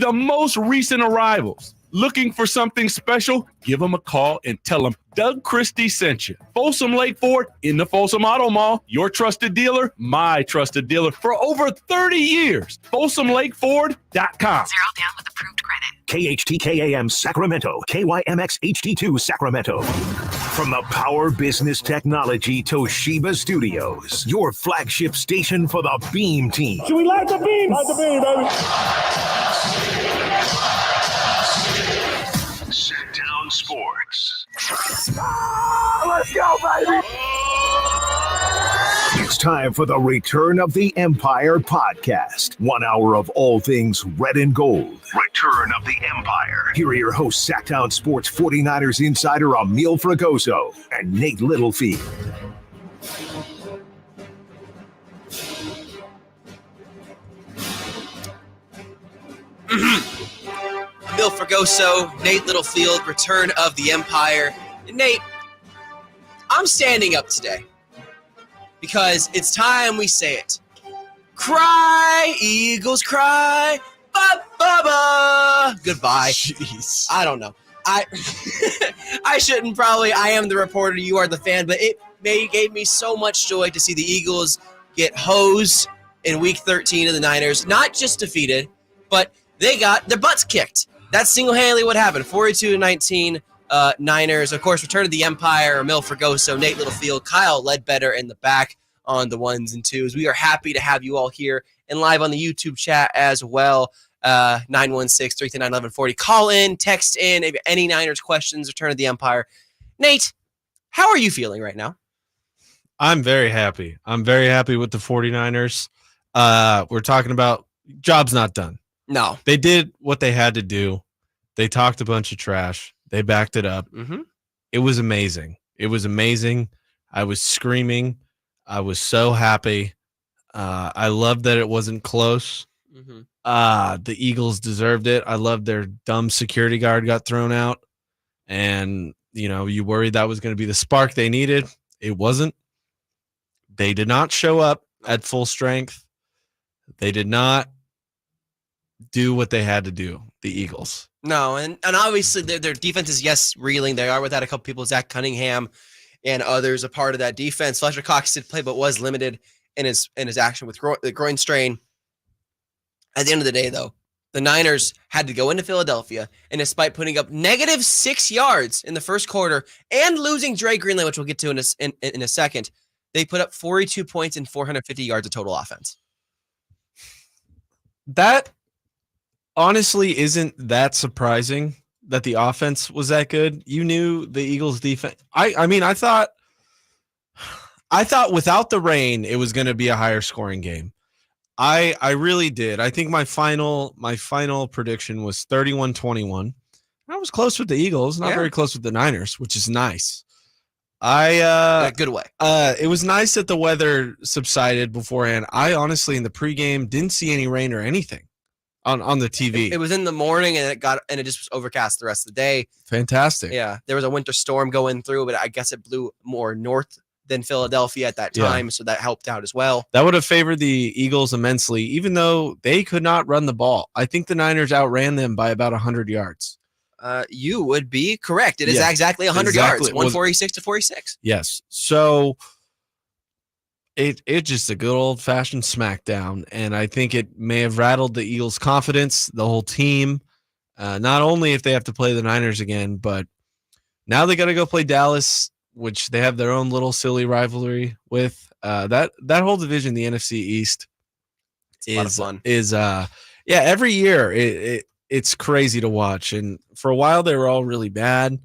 the most recent arrivals. Looking for something special? Give them a call and tell them Doug Christie sent you. Folsom Lake Ford in the Folsom Auto Mall. Your trusted dealer, my trusted dealer for over 30 years. FolsomLakeFord.com. Zero down with approved credit. KHTKAM Sacramento, KYMX HD2 Sacramento. From the Power Business Technology Toshiba Studios, your flagship station for the Beam Team. Should we light the beam? Light the beam, baby. Sacktown Sports. Let's go, baby! It's time for the Return of the Empire podcast. 1 hour of all things red and gold. Return of the Empire. Here are your hosts, Sacktown Sports 49ers insider Emil Fragoso and Nate Littlefield. Emil Fragoso, Nate Littlefield, Return of the Empire. And Nate, I'm standing up today because it's time we say it. Cry, Eagles, cry, ba-ba-ba. Goodbye. Jeez. I don't know. I shouldn't probably. I am the reporter. You are the fan. But it gave me so much joy to see the Eagles get hosed in Week 13 of the Niners. Not just defeated, but they got their butts kicked. That's single-handedly what happened. 42-19 Niners. Of course, Return of the Empire, Emil Fragoso, Nate Littlefield, Kyle Ledbetter in the back on the ones and twos. We are happy to have you all here and live on the YouTube chat as well. 916-339-1140. Call in, text in, if any Niners questions, Return of the Empire. Nate, how are you feeling right now? I'm very happy. I'm very happy with the 49ers. We're talking about job's not done. No. They did what they had to do. They talked a bunch of trash. They backed it up. Mm-hmm. It was amazing. It was amazing. I was screaming. I was so happy. I loved that it wasn't close. Mm-hmm. The Eagles deserved it. I loved their dumb security guard got thrown out. And, you worried that was going to be the spark they needed. It wasn't. They did not show up at full strength. They did not do what they had to do, the Eagles. No, and obviously their defense is, yes, reeling. They are without a couple people, Zach Cunningham and others, a part of that defense. Fletcher Cox did play, but was limited in his action with the groin strain. At the end of the day, though, the Niners had to go into Philadelphia, and despite putting up negative 6 yards in the first quarter and losing Dre Greenley, which we'll get to in a second, they put up 42 points and 450 yards of total offense. That honestly isn't that surprising that the offense was that good. You knew the Eagles defense. I mean, I thought without the rain, it was going to be a higher scoring game. I really did. I think my final prediction was 31-21. I was close with the Eagles, not very close with the Niners, which is nice. In a good way. It was nice that the weather subsided beforehand. I honestly, in the pregame, didn't see any rain or anything on the TV. It was in the morning, and it just was overcast the rest of the day. Fantastic. Yeah, there was a winter storm going through, but I guess it blew more north than Philadelphia at that time, so that helped out as well. That would have favored the Eagles immensely, even though they could not run the ball. I think the Niners outran them by about 100 yards. You would be correct. It is exactly 100 yards, 146-46. Yes. So it's just a good old-fashioned smackdown, and I think it may have rattled the Eagles' confidence, the whole team, not only if they have to play the Niners again, but now they got to go play Dallas, which they have their own little silly rivalry with. That whole division, the NFC East, a lot of fun. Every year it's crazy to watch. And for a while they were all really bad,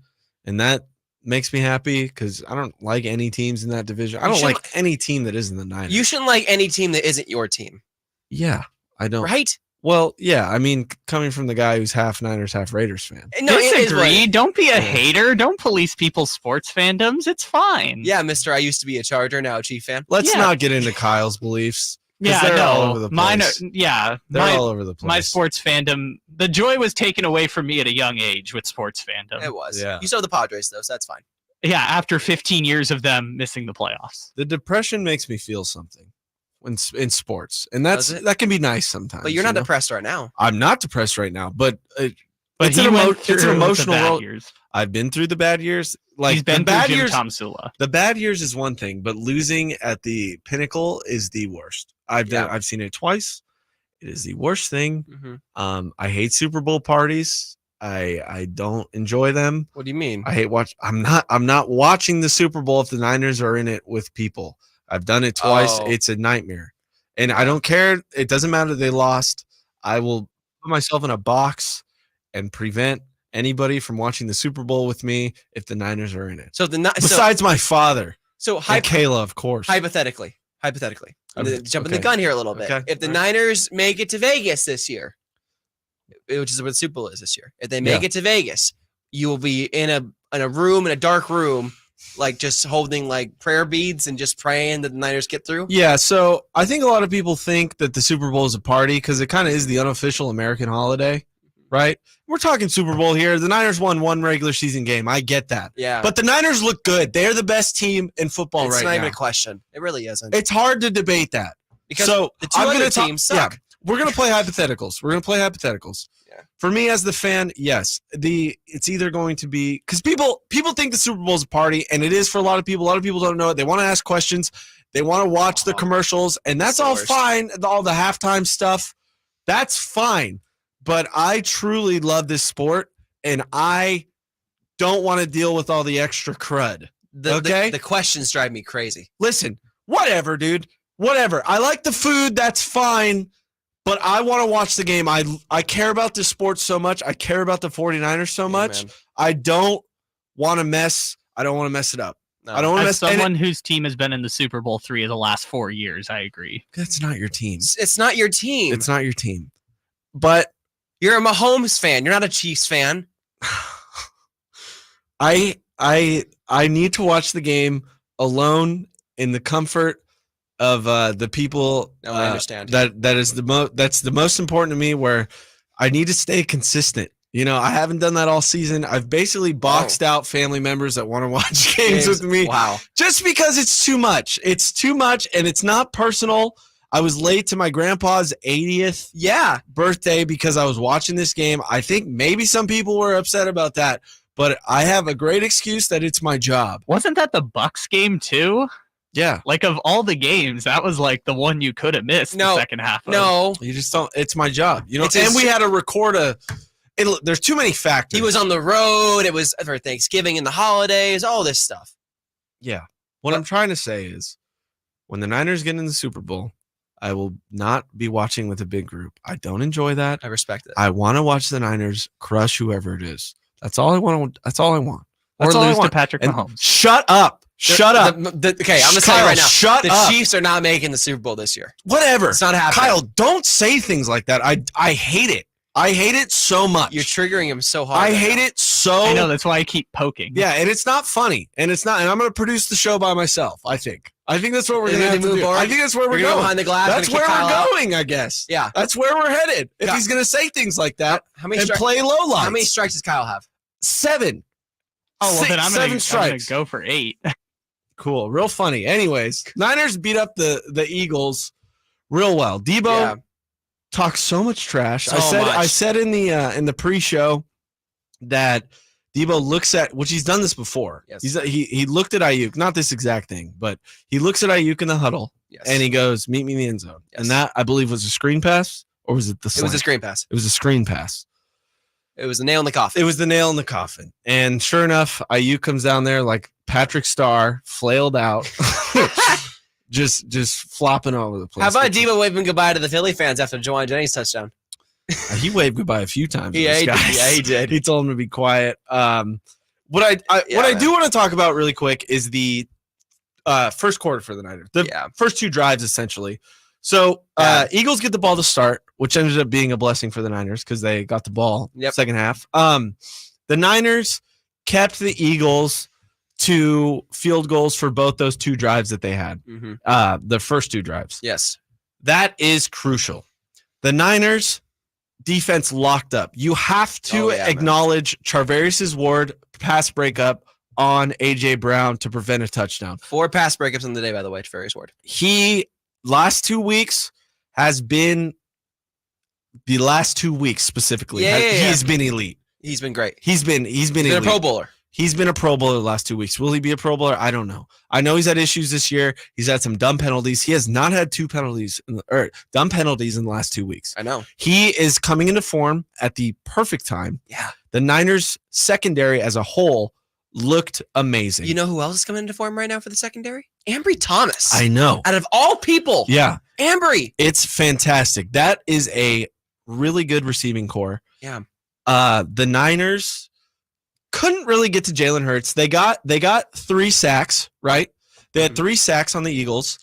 and that makes me happy because I don't like any teams in that division. I don't like any team that isn't the Niners. You shouldn't like any team that isn't your team. Yeah, I don't. Right? Well, yeah, I mean, coming from the guy who's half Niners, half Raiders fan. No, disagree. Don't be a hater. Don't police people's sports fandoms. It's fine. Yeah, mister, I used to be a Charger, now a Chief fan. Let's not get into Kyle's beliefs. Yeah, they're all over the place. Mine they're all over the place. My sports fandom, the joy was taken away from me at a young age with sports fandom. It was. Yeah. You saw the Padres, though, so that's fine. Yeah, after 15 years of them missing the playoffs. The depression makes me feel something in sports, and Does it? that can be nice sometimes. But you're you not know? depressed right now. I'm not depressed right now, but But it's he an went through it's an the emotional bad road. years. I've been through the bad years. Like He's been the bad through Jim years. Tom Sula. The bad years is one thing, but losing at the pinnacle is the worst. I've seen it twice. It is the worst thing. Mm-hmm. I hate Super Bowl parties. I don't enjoy them. What do you mean? I hate I'm not watching the Super Bowl if the Niners are in it with people. I've done it twice. Oh. It's a nightmare. And I don't care. It doesn't matter if they lost. I will put myself in a box and prevent anybody from watching the Super Bowl with me if the Niners are in it. So Besides my father so and Kayla, of course. hypothetically, I'm jumping the Okay. gun here a little bit. Okay. If the All right. Niners make it to Vegas this year, which is what the Super Bowl is this year, if they make Yeah. it to Vegas, you will be in a dark room, like just holding like prayer beads and just praying that the Niners get through. Yeah, so I think a lot of people think that the Super Bowl is a party because it kind of is the unofficial American holiday, right? We're talking Super Bowl here. The Niners won one regular season game. I get that. Yeah, But the Niners look good. They're the best team in football it's right not now. even a question. It really isn't. It's hard to debate that. Because so the two I'm other gonna talk- teams suck. Yeah, we're going to play hypotheticals. Yeah. For me as the fan, yes. It's either going to be because people think the Super Bowl is a party, and it is for a lot of people. A lot of people don't know it. They want to ask questions. They want to watch the commercials, and that's the all worst. fine. All the halftime stuff, that's fine. But I truly love this sport, and I don't want to deal with all the extra crud. Okay? The questions drive me crazy. Listen, whatever, dude. Whatever. I like the food. That's fine. But I want to watch the game. I care about the sport so much. I care about the 49ers so much. Amen. I don't want to mess. I don't want to mess it up. No. I don't want to As mess. and someone whose team has been in the Super Bowl 3 of the last 4 years, I agree. That's not your team. It's not your team. It's not your team. But You're a Mahomes fan. You're not a Chiefs fan. I need to watch the game alone in the comfort of the people. No, I understand. That's the most important to me. Where I need to stay consistent. You know, I haven't done that all season. I've basically boxed out family members that want to watch games with me. Wow. Just because it's too much. It's too much, and it's not personal. I was late to my grandpa's 80th birthday because I was watching this game. I think maybe some people were upset about that, but I have a great excuse that it's my job. Wasn't that the Bucks game too? Yeah. Like of all the games, that was like the one you could have missed No, the second half of. No, You just don't. It's my job. You know, It's and his- we had to record there's too many factors. he was on the road. It was for Thanksgiving and the holidays, all this stuff. Yeah. What I'm trying to say is when the Niners get in the Super Bowl, I will not be watching with a big group. I don't enjoy that. I respect it. I want to watch the Niners crush whoever it is. That's all I want. That's all I want. Or That's all I lose to want. Patrick And Mahomes. Shut up. Shut up. Okay, I'm gonna say Kyle, it right now. shut the up. Chiefs are not making the Super Bowl this year. Whatever. It's not happening. Kyle, don't say things like that. I hate it. I hate it so much. You're triggering him so hard. I right hate now. it so. I know, that's why I keep poking. Yeah, and it's not funny, and it's not. And I'm going to produce the show by myself. I think that's what we're You're going to gonna have to move do. forward? I think that's where You're we're gonna go going. behind the glass. That's gonna where kick we're Kyle out? going, I guess. Yeah. That's where we're headed. If Yeah. he's going to say things like that How many and stri- play low lights. How many strikes does Kyle have? 7. Oh, well, then I'm Seven gonna strikes. go for 8. Cool. Real funny. Anyways, Niners beat up the Eagles real well. Debo Yeah. talks so much trash. So I much. said in the pre-show that Debo looks at, which he's done this before. Yes. He looked at Ayuk, not this exact thing, but he looks at Ayuk in the huddle Yes. and he goes, "Meet me in the end zone." Yes. And that, I believe, was a screen pass, or was it the It was a slant? screen pass. It was a screen pass. It was a nail in the coffin. It was the nail in the coffin. And sure enough, Ayuk comes down there like Patrick Starr, flailed out, just flopping all over the place. How about Debo waving goodbye to the Philly fans after Jawan Jennings touchdown? He waved goodbye a few times. to Yeah, those he did. guys. Yeah, he did. He told him to be quiet. What I man. do want to talk about really quick is the first quarter for the Niners. The Yeah. first 2 drives, essentially. So Eagles get the ball to start, which ended up being a blessing for the Niners because they got the ball second half. The Niners kept the Eagles to field goals for both those 2 drives that they had. Mm-hmm. The first 2 drives. Yes. That is crucial. The Niners defense locked up. You have to acknowledge Charvarius Ward pass breakup on AJ Brown to prevent a touchdown. 4 pass breakups on the day, by the way, to Ferris Ward. He last 2 weeks has been the last 2 weeks specifically. He's been elite. He's been great. He's been elite. a Pro Bowler. He's been a Pro Bowler the last 2 weeks. Will he be a Pro Bowler? I don't know. I know he's had issues this year. He's had some dumb penalties. He has not had dumb penalties in the last 2 weeks. I know. He is coming into form at the perfect time. Yeah. The Niners secondary as a whole looked amazing. You know who else is coming into form right now for the secondary? Ambry Thomas. I know. Out of all people. Yeah. Ambry. It's fantastic. That is a really good receiving core. Yeah. The Niners couldn't really get to Jalen Hurts. They got 3 sacks, right? They had 3 sacks on the Eagles.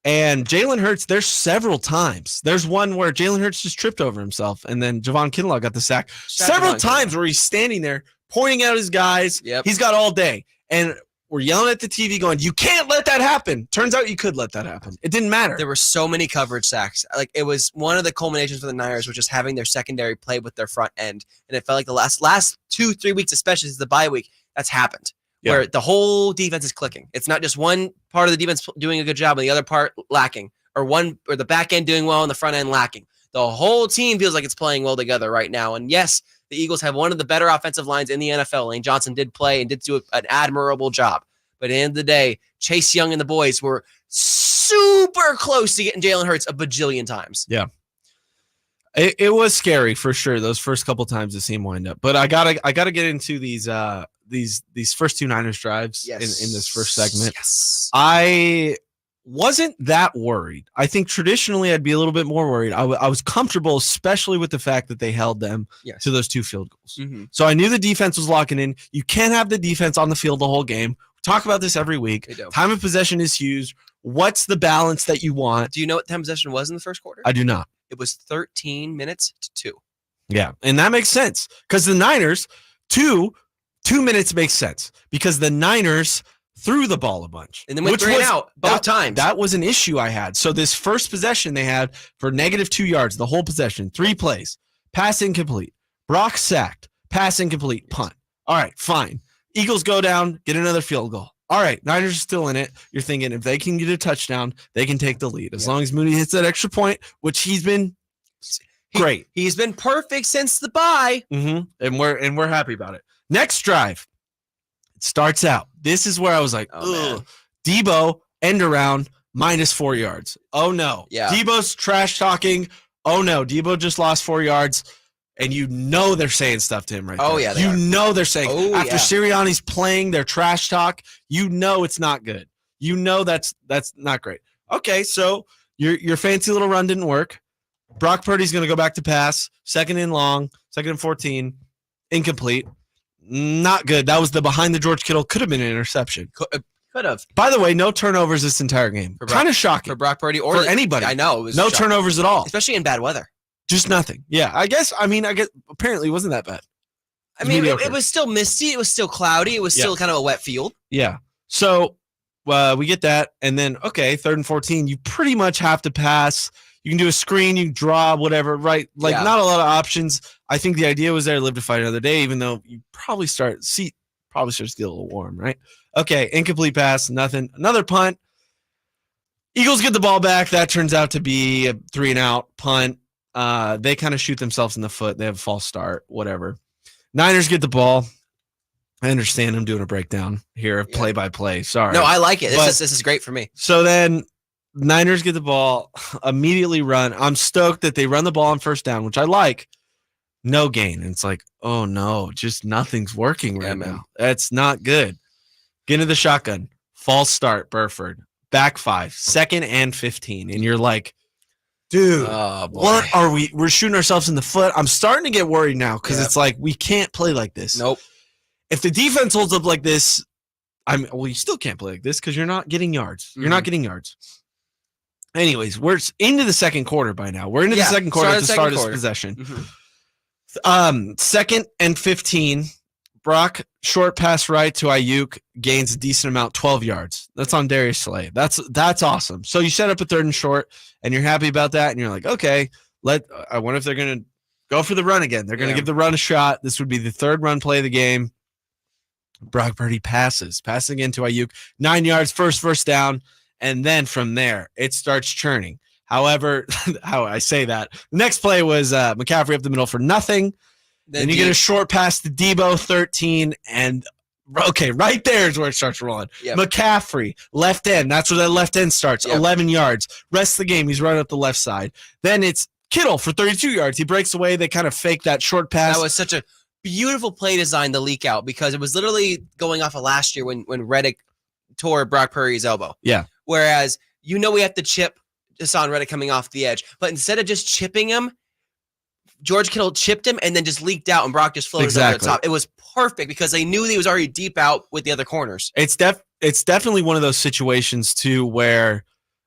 And Jalen Hurts, there's several times. There's one where Jalen Hurts just tripped over himself, and then Javon Kinlaw got the sack. Several times where he's standing there pointing out his guys. Yep. He's got all day. And we're yelling at the TV going, you can't let that happen. Turns out you could let that happen. It didn't matter. There were so many coverage sacks. Like, it was one of the culminations for the Niners, which is having their secondary play with their front end. And it felt like the last 2-3 weeks, especially since the bye week, that's happened. Yeah. Where the whole defense is clicking. It's not just one part of the defense doing a good job and the other part lacking, or the back end doing well and the front end lacking. The whole team feels like it's playing well together right now. And yes, the Eagles have one of the better offensive lines in the NFL. Lane Johnson did play and did do an admirable job. But at the end of the day, Chase Young and the boys were super close to getting Jalen Hurts a bajillion times. Yeah. It was scary for sure those first couple times to see him wind up. But I gotta get into these first 2 Niners drives in this first segment. Yes. I wasn't that worried. I think traditionally I'd be a little bit more worried. I was comfortable, especially with the fact that they held them to those 2 field goals. Mm-hmm. So I knew the defense was locking in. You can't have the defense on the field the whole game. We talk about this every week. Time of possession is huge. What's the balance that you want? Do you know what time of possession was in the first quarter? I do not. It was 13 minutes to 2. Yeah, and that makes sense because the Niners, 2 minutes makes sense because the Niners threw the ball a bunch. And then went 3 and out both times. That was an issue I had. So this first possession they had for -2 yards, the whole possession, 3 plays, pass incomplete, Brock sacked, pass incomplete, punt. All right, fine. Eagles go down, get another field goal. All right, Niners are still in it. You're thinking if they can get a touchdown, they can take the lead. As long as Mooney hits that extra point, which he's been great. He's been perfect since the bye. Mm-hmm. And we're happy about it. Next drive. It starts out. This is where I was like, ugh. Debo, end around, -4 yards. Oh no. Yeah. Debo's trash talking. Oh no. Debo just lost 4 yards. And you know they're saying stuff to him right Oh, there. yeah, You know they're saying, after yeah. Sirianni's playing their trash talk, you know it's not good. You know that's not great. Okay, so your fancy little run didn't work. Brock Purdy's going to go back to pass. 2nd and long, 2nd and 14, incomplete. Not good. That was the behind the George Kittle. Could have been an interception. Could have. By the way, no turnovers this entire game. Kind of shocking For Brock Purdy or for anybody. I know. It was no shocking. turnovers at all. Especially in bad weather. Just nothing. Yeah, I guess apparently it wasn't that bad. I mean, it was still misty. It was still cloudy. It was still kind of a wet field. Yeah. So we get that. And then, okay, 3rd and 14, you pretty much have to pass. You can do a screen, you can draw, whatever, right? Like, not a lot of options. I think the idea was there, live to fight another day, even though you probably starts to get a little warm, right? Okay, incomplete pass, nothing. Another punt. Eagles get the ball back. That turns out to be a 3-and-out punt. They kind of shoot themselves in the foot. They have a false start, whatever. Niners get the ball. I understand I'm doing a breakdown here, play by play. Sorry. No, I like it. This is great for me. So then Niners get the ball, immediately run. I'm stoked that they run the ball on 1st down, which I like. No gain. And it's like, oh no, just nothing's working right now. That's not good. Get into the shotgun. False start, Burford. Back 5, 2nd and 15. And you're like, dude, what are we? We're shooting ourselves in the foot. I'm starting to get worried now because it's like we can't play like this. Nope. If the defense holds up like this, you still can't play like this because you're not getting yards. You're not getting yards. Anyways, we're into the 2nd quarter by now. We're into the 2nd quarter at the start of this possession. Mm-hmm. 2nd and 15. Brock, short pass right to Ayuk, gains a decent amount, 12 yards. That's on Darius Slay. That's awesome. So you set up a 3rd and short, and you're happy about that, and you're like, okay, I wonder if they're going to go for the run again. They're going to give the run a shot. This would be the 3rd run play of the game. Brock Purdy passing again to Ayuk, 9 yards, first down, And then from there, it starts churning. However, how I say that, the next play was McCaffrey up the middle for nothing. Then you get a short pass to Debo, 13, and okay, right there is where it starts rolling. Yep. McCaffrey, left end. That's where that left end starts. Yep. 11 yards. Rest of the game, he's running up the left side. Then it's Kittle for 32 yards. He breaks away. They kind of fake that short pass. That was such a beautiful play design to leak out because it was literally going off of last year when Reddick tore Brock Purdy's elbow. Yeah. Whereas we have to chip Hassan Reddick coming off the edge. But instead of just chipping him, George Kittle chipped him and then just leaked out and Brock just floated over the top. It was perfect because they knew he was already deep out with the other corners. It's definitely one of those situations too where,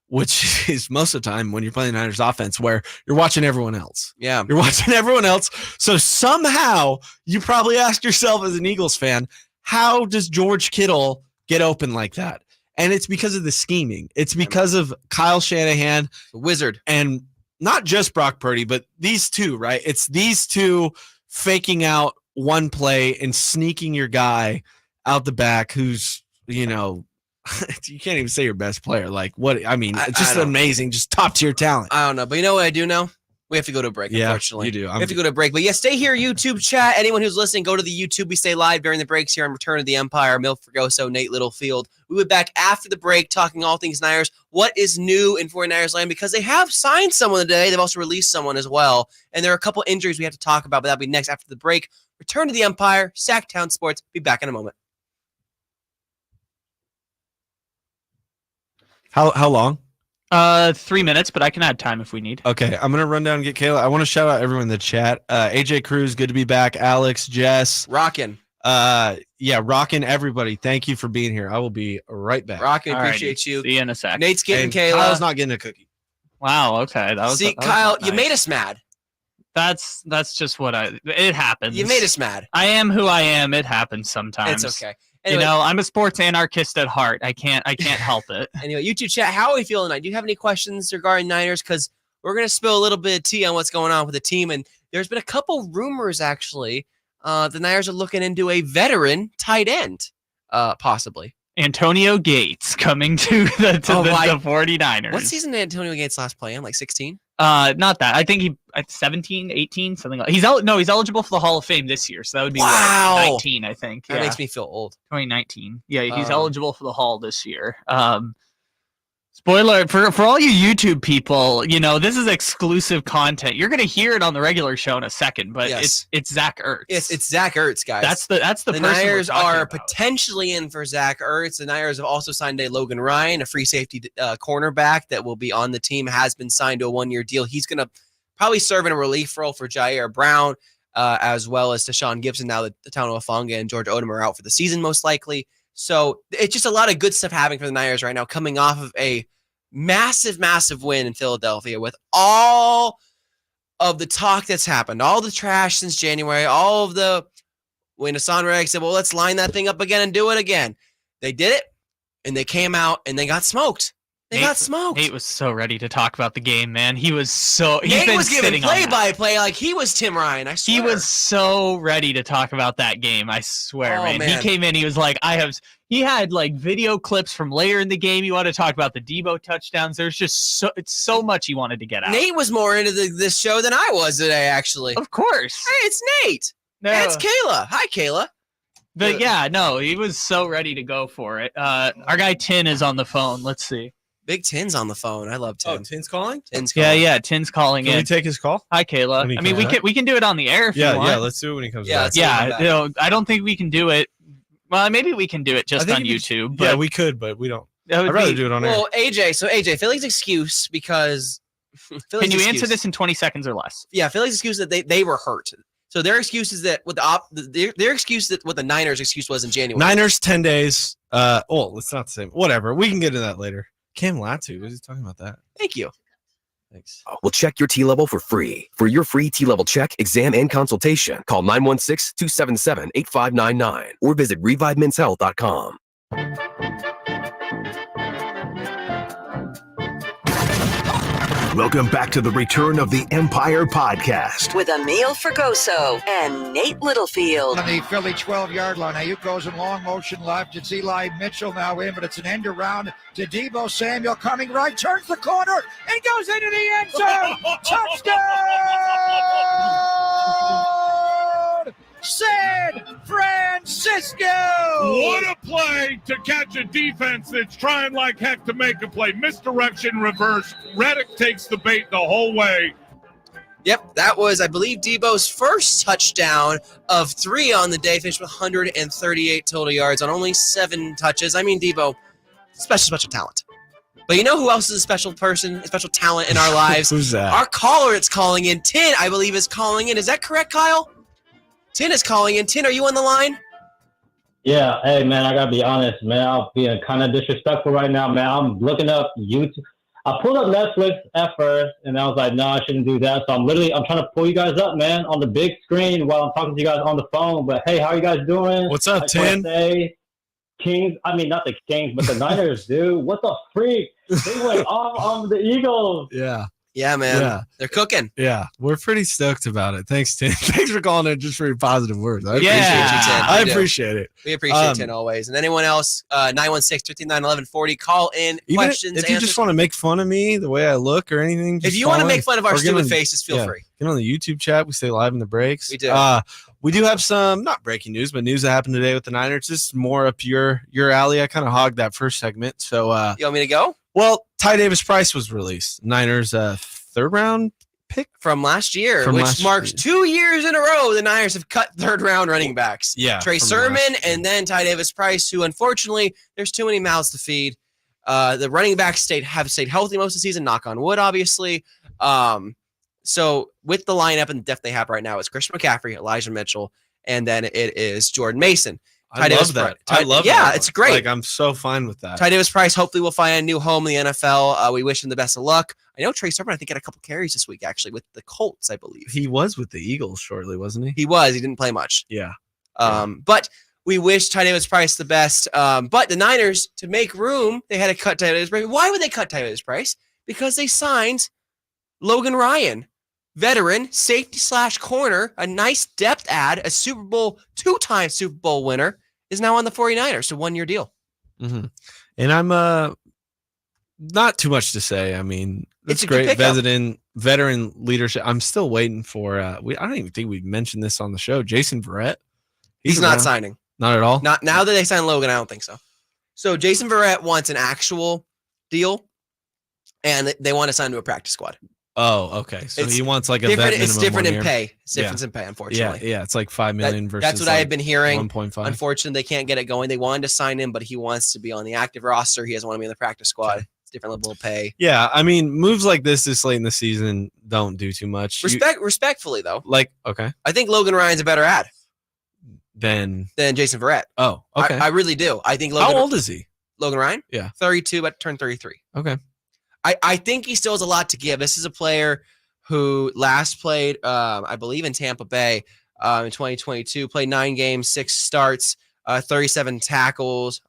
which is most of the time when you're playing the Niners offense, where you're watching everyone else. Yeah. You're watching everyone else. So somehow you probably ask yourself as an Eagles fan, how does George Kittle get open like that? And it's because of the scheming. It's because of Kyle Shanahan, The wizard. and not just Brock Purdy, but these two, right? It's these two faking out one play and sneaking your guy out the back who's, you can't even say your best player. Like, what? I mean, it's just amazing, just top tier talent. I don't know. But you know what I do know? We have to go to a break, Yeah, unfortunately. you do. We have to go to a break. But yeah, stay here, YouTube chat. Anyone who's listening, go to the YouTube. We stay live during the breaks here on Return of the Empire. Mil Fregoso, Nate Littlefield. We'll be back after the break talking all things Niners. What is new in 49ers land? Because they have signed someone today. They've also released someone as well. And there are a couple injuries we have to talk about, but that'll be next after the break. Return to the Empire, Sacktown Sports. Be back in a moment. How long? 3 minutes, but I can add time if we need. Okay, I'm gonna run down and get Kayla. I want to shout out everyone in the chat. AJ Cruz, good to be back. Alex, Jess, Rockin'. Rockin', everybody. Thank you for being here. I will be right back. Rockin', Alrighty. appreciate you. See you in a sec. Nate's getting And Kayla. Kyle's not getting a cookie. Wow. Okay. That was. See, that was Kyle, not you nice. made us mad. That's just what it happens. You made us mad. I am who I am. It happens sometimes. It's okay. Anyway, I'm a sports anarchist at heart. I can't help it. Anyway, YouTube chat, how are we feeling tonight? Do you have any questions regarding Niners? Because we're going to spill a little bit of tea on what's going on with the team. And there's been a couple rumors, actually. The Niners are looking into a veteran tight end, possibly. Antonio Gates coming to the 49ers. What season did Antonio Gates last play in? Like 16? Not that. I think he 17, 18, something like. He's eligible for the Hall of Fame this year, so that would be Wow. 19, I think. That makes me feel old. 2019. Yeah, he's eligible for the Hall this year. Spoiler for all you YouTube people, this is exclusive content. You're gonna hear it on the regular show in a second, but Yes. it's Zach Ertz. It's Zach Ertz, guys. That's the the person we're Niners talking are about. potentially in for Zach Ertz. The Niners have also signed a Logan Ryan, a free safety cornerback that will be on the team, has been signed to a 1-year deal. He's going to probably serve in a relief role for Jair Brown, as well as Tashawn Gibson. Now that Tano Afonga and George Odom are out for the season, most likely. So it's just a lot of good stuff happening for the Niners right now, coming off of a massive, massive win in Philadelphia with all of the talk that's happened, all the trash since January, all of the when Hassan Reddick said, well, let's line that thing up again and do it again. They did it, and they came out, and they got smoked. Nate was so ready to talk about the game, man. He was so. Nate was giving play-by-play like he was Tim Ryan, I swear. He was so ready to talk about that game, I swear, man. He came in, he was like, he had like video clips from later in the game. He wanted to talk about the Debo touchdowns. There's just so much he wanted to get out. Nate was more into this show than I was today, actually. Of course. Hey, it's Nate. No. That's Kayla. Hi, Kayla. But yeah, no, he was so ready to go for it. Our guy Tin is on the phone. Let's see. Big Tin's on the phone. I love Tin. Oh, Tin's calling? Tin's calling. Yeah, Tin's calling Can in. we take his call? Hi, Kayla. When he I mean, comes we can do it on the air if you want. Yeah, let's do it when he comes Yeah, back. Yeah, I don't think we can do it. Well, maybe we can do it just think on we YouTube. Yeah, But we could, but we don't. that would I'd rather be- do it on air. Well, AJ, Philly's excuse because Can you answer this in 20 seconds or less? Yeah, Philly's excuse that they were hurt. So their excuse is that their excuse that what the Niners' excuse was in January. Niners 10 days. It's not the same. Whatever. We can get into that later. Cam Latu, what is he talking about that? Thank you. Thanks. We'll check your T-level for free. For your free T-level check, exam, and consultation, call 916-277-8599 or visit revivemen'shealth.com. Welcome back to the Return of the Empire podcast. With Emil Fergoso and Nate Littlefield. On the Philly 12-yard line. Ayuk goes in long motion left. It's Eli Mitchell now in, but it's an end around to Deebo Samuel coming right, turns the corner, and goes into the end zone. Touchdown! San Francisco! What a play to catch a defense that's trying like heck to make a play. Misdirection, reverse. Reddick takes the bait the whole way. Yep, that was, I believe, Debo's first touchdown of 3 on the day. Finished with 138 total yards on only 7 touches. I mean, Debo, special talent. But you know who else is a special person, a special talent in our lives? Who's that? Our caller that's calling in, Tin, I believe, is calling in. Is that correct, Kyle? Tin is calling in. Tin, are you on the line? Yeah, hey, man, I got to be honest, man. I'm being kind of disrespectful right now, man. I'm looking up YouTube. I pulled up Netflix at first, and I was like, no, I shouldn't do that. So I'm trying to pull you guys up, man, on the big screen while I'm talking to you guys on the phone. But, hey, how are you guys doing? What's up, Tin? Kings, I mean, not the Kings, but the Niners, dude. What the freak? They went off on the Eagles. Yeah. Yeah, man. Yeah. They're cooking. Yeah, we're pretty stoked about it. Thanks, Tin. Thanks for calling in just for your positive words. I appreciate it. We appreciate Tin always. And anyone else, 916-339-1140, call in, questions, if you just want to make fun of me, the way I look or anything. If you want to make fun of our stupid faces, feel free. Get on the YouTube chat. We stay live in the breaks. We do. We do have some, not breaking news, but news that happened today with the Niners. This is more up your alley. I kind of hogged that first segment. So, you want me to go? Well, Ty Davis Price was released. Niners third round pick from last year, which marks 2 years in a row the Niners have cut third round running backs. Yeah, Trey Sermon and then Ty Davis Price, who unfortunately there's too many mouths to feed. The running backs have stayed healthy most of the season, knock on wood, obviously. So with the lineup and the depth they have right now, it's Christian McCaffrey, Elijah Mitchell, and then it is Jordan Mason. I love that. Yeah, it's great. Like, I'm so fine with that. Ty Davis Price hopefully will find a new home in the NFL. We wish him the best of luck. I know Trey Sermon, I think, had a couple carries this week, actually, with the Colts, I believe. He was with the Eagles shortly, wasn't he? He was. He didn't play much. Yeah. But we wish Ty Davis Price the best. But the Niners, to make room, they had to cut Ty Davis Price. Why would they cut Ty Davis Price? Because they signed Logan Ryan, veteran, safety/corner, a nice depth add, a two-time Super Bowl winner, is now on the 49ers, so 1-year deal. Mm-hmm. And I'm not too much to say. I mean, it's great veteran leadership. I'm still waiting for I don't even think we mentioned this on the show. Jason Verrett. He's not signing. Not at all. Not now that they signed Logan, I don't think so. So Jason Verrett wants an actual deal, and they want to sign to a practice squad. Oh, okay. So he wants like a different. Vet It's different in year. pay. It's different in pay, unfortunately. Yeah. It's like $5 million versus. That's what I had been hearing. 1.5. Unfortunately, they can't get it going. They wanted to sign him, but he wants to be on the active roster. He doesn't want to be in the practice squad. Okay. It's different level of pay. Yeah, I mean, moves like this late in the season don't do too much. Respectfully though, okay, I think Logan Ryan's a better ad than Jason Verrett. Oh, okay. I really do. I think. How old is he? Logan Ryan? Yeah, 32, but turned 33. Okay. I think he still has a lot to give. This is a player who last played, I believe, in Tampa Bay in 2022. Played 9 games, 6 starts, 37 tackles,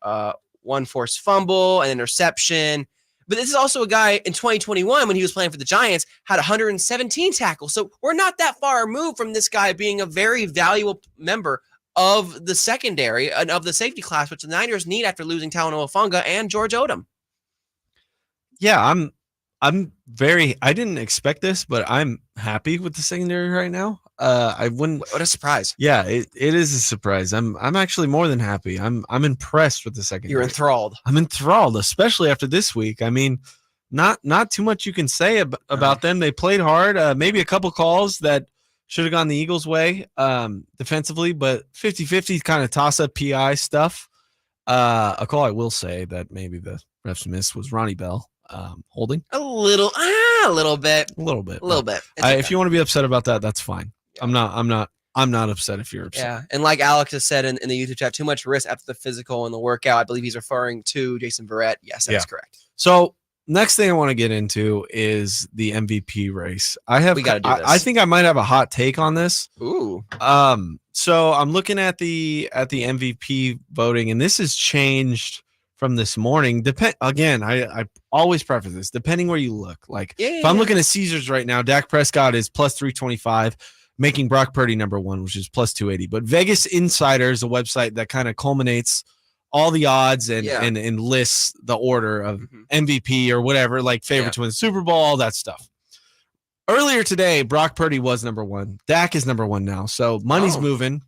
1 forced fumble, an interception. But this is also a guy in 2021 when he was playing for the Giants, had 117 tackles. So we're not that far removed from this guy being a very valuable member of the secondary and of the safety class, which the Niners need after losing Talanoa Funga and George Odom. Yeah, I'm very. I didn't expect this, but I'm happy with the secondary right now. I wouldn't. What a surprise! Yeah, it is a surprise. I'm actually more than happy. I'm impressed with the secondary. You're enthralled. I'm enthralled, especially after this week. I mean, not too much you can say about them. They played hard. Maybe a couple calls that should have gone the Eagles' way defensively, but 50-50 kind of toss-up PI stuff. A call I will say that maybe the refs missed was Ronnie Bell. Holding a little bit. If you want to be upset about that, that's fine. I'm not upset if you're upset. Yeah, and like Alex has said in the YouTube chat, too much risk after the physical and the workout. I believe he's referring to Jason Verrett. Yes, that's correct. So next thing I want to get into is the MVP race. We got to do this. I think I might have a hot take on this. Ooh. So I'm looking at the MVP voting, and this has changed from this morning. Again, I always preface this, depending where you look. Like if I'm looking at Caesars right now, Dak Prescott is plus 325, making Brock Purdy number one, which is plus 280. But Vegas Insider is a website that kind of culminates all the odds and lists the order of MVP or whatever, like favorite to win the Super Bowl, all that stuff. Earlier today, Brock Purdy was number one. Dak is number one now. So money's moving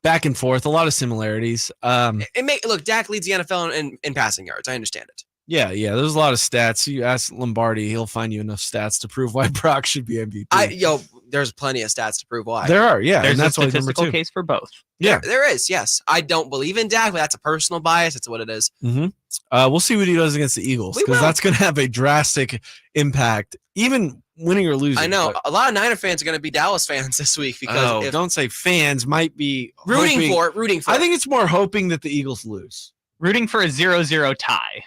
back and forth. A lot of similarities. Look, Dak leads the NFL in passing yards. I understand it. Yeah. There's a lot of stats. You ask Lombardi, he'll find you enough stats to prove why Brock should be MVP. There's plenty of stats to prove why. There are, yeah. There's and that's a statistical case for both. Yeah, there is. Yes, I don't believe in Dak, but that's a personal bias. It's what it is. We'll see what he does against the Eagles because that's going to have a drastic impact, even winning or losing. I know a lot of Niner fans are going to be Dallas fans this week because don't say fans might be rooting for. I think it's more hoping that the Eagles lose. Rooting for a 0-0 tie.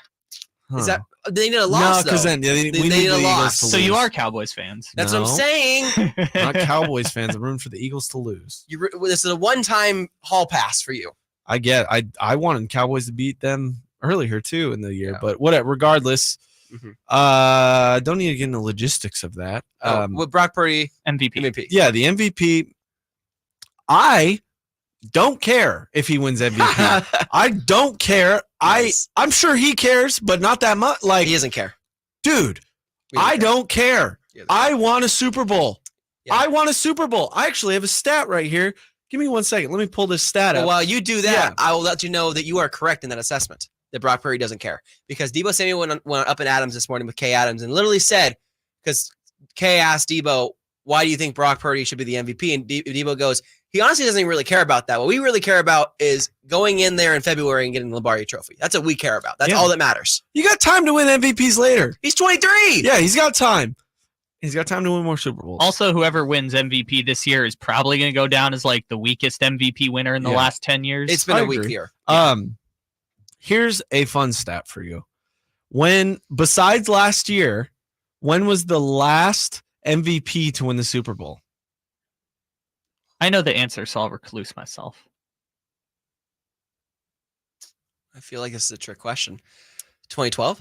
Is that they need a loss? No, because then we need a loss. So you are Cowboys fans. That's what I'm saying. Not Cowboys fans. I'm rooting for the Eagles to lose. This is a one-time hall pass for you. I wanted Cowboys to beat them earlier too in the year, but whatever. Regardless, don't need to get into the logistics of that. With Brock Purdy MVP. Yeah, the MVP. I don't care if he wins MVP. I don't care. Nice. I'm sure he cares, but not that much. Like he doesn't care, dude. I don't care. I want a Super Bowl. Yeah. I want a Super Bowl. I actually have a stat right here. Give me 1 second. Let me pull this stat up. While you do that, I will let you know that you are correct in that assessment. That Brock Purdy doesn't care because Deebo Samuel went up in Adams this morning with Kay Adams and literally said, because Kay asked Deebo, "Why do you think Brock Purdy should be the MVP?" And Deebo goes, he honestly doesn't even really care about that. What we really care about is going in there in February and getting the Lombardi Trophy. That's what we care about. That's all that matters. You got time to win MVPs later. He's 23. Yeah, he's got time. He's got time to win more Super Bowls. Also, whoever wins MVP this year is probably going to go down as like the weakest MVP winner in the last 10 years. It's been a weak year. Here's a fun stat for you. Besides last year, when was the last MVP to win the Super Bowl? I know the answer, so I'll recluse myself. I feel like this is a trick question. 2012?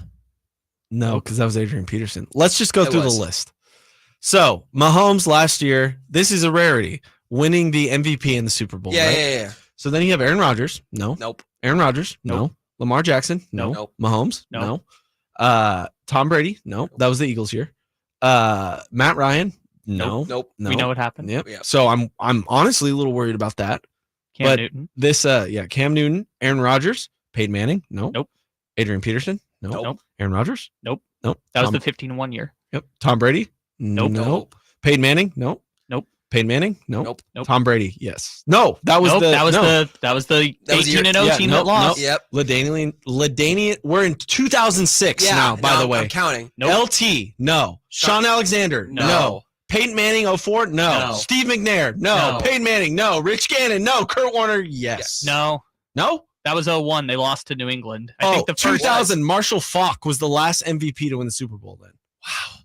No, because that was Adrian Peterson. Let's just go through the list. So, Mahomes last year, this is a rarity, winning the MVP in the Super Bowl. Yeah. So then you have Aaron Rodgers. No. Nope. Aaron Rodgers. Nope. No. Lamar Jackson. No. Nope. Mahomes. Nope. No. Tom Brady. No. That was the Eagles year. Matt Ryan. No. Nope. No. We know what happened. Yep. So I'm honestly a little worried about that. Cam Newton. This Cam Newton, Aaron Rodgers, Peyton Manning. Nope. Adrian Peterson. Nope. Aaron Rodgers. Nope. Nope. That was the 15-1 year. Yep. Tom Brady. Nope. Peyton Manning. Nope. Peyton Manning. Nope. Tom Brady. Yes. No. That was the 18-0 team that lost. Yep. LaDainian. We're in 2006 now. By the way, I'm counting. LT. No. Sean Alexander. No. Peyton Manning 04. No. Steve McNair. No. Peyton Manning. No. Rich Gannon. No. Kurt Warner. Yes. No. That was 01. They lost to New England. I think the first 2000. Marshall Faulk was the last MVP to win the Super Bowl. Then. Wow.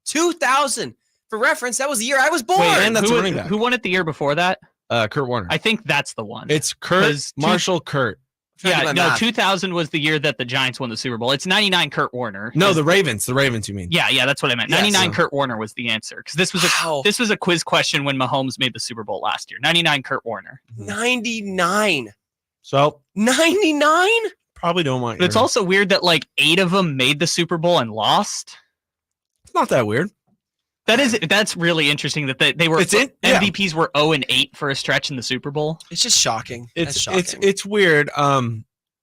2000. For reference, that was the year I was born. Wait, and that's running back. Who won it the year before that? Kurt Warner. I think that's the one. It's Kurt, Marshall, Kurt. Yeah, no, 2000 was the year that the Giants won the Super Bowl. It's 99 Kurt Warner. No, the Ravens. The Ravens, you mean? Yeah, that's what I meant. 99 Kurt Warner was the answer because this was a quiz question when Mahomes made the Super Bowl last year. 99 Kurt Warner. 99. So 99. Probably don't want. But it's also weird that like 8 of them made the Super Bowl and lost. It's not that weird. That's really interesting that they were MVPs were 0-8 for a stretch in the Super Bowl. It's just shocking. It's weird.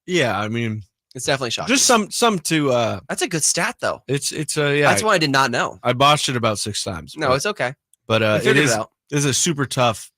Yeah, I mean, it's definitely shocking. Just some to. That's a good stat though. It's That's why I did not know. I botched it about 6 times. No, it's okay. But it is a super tough.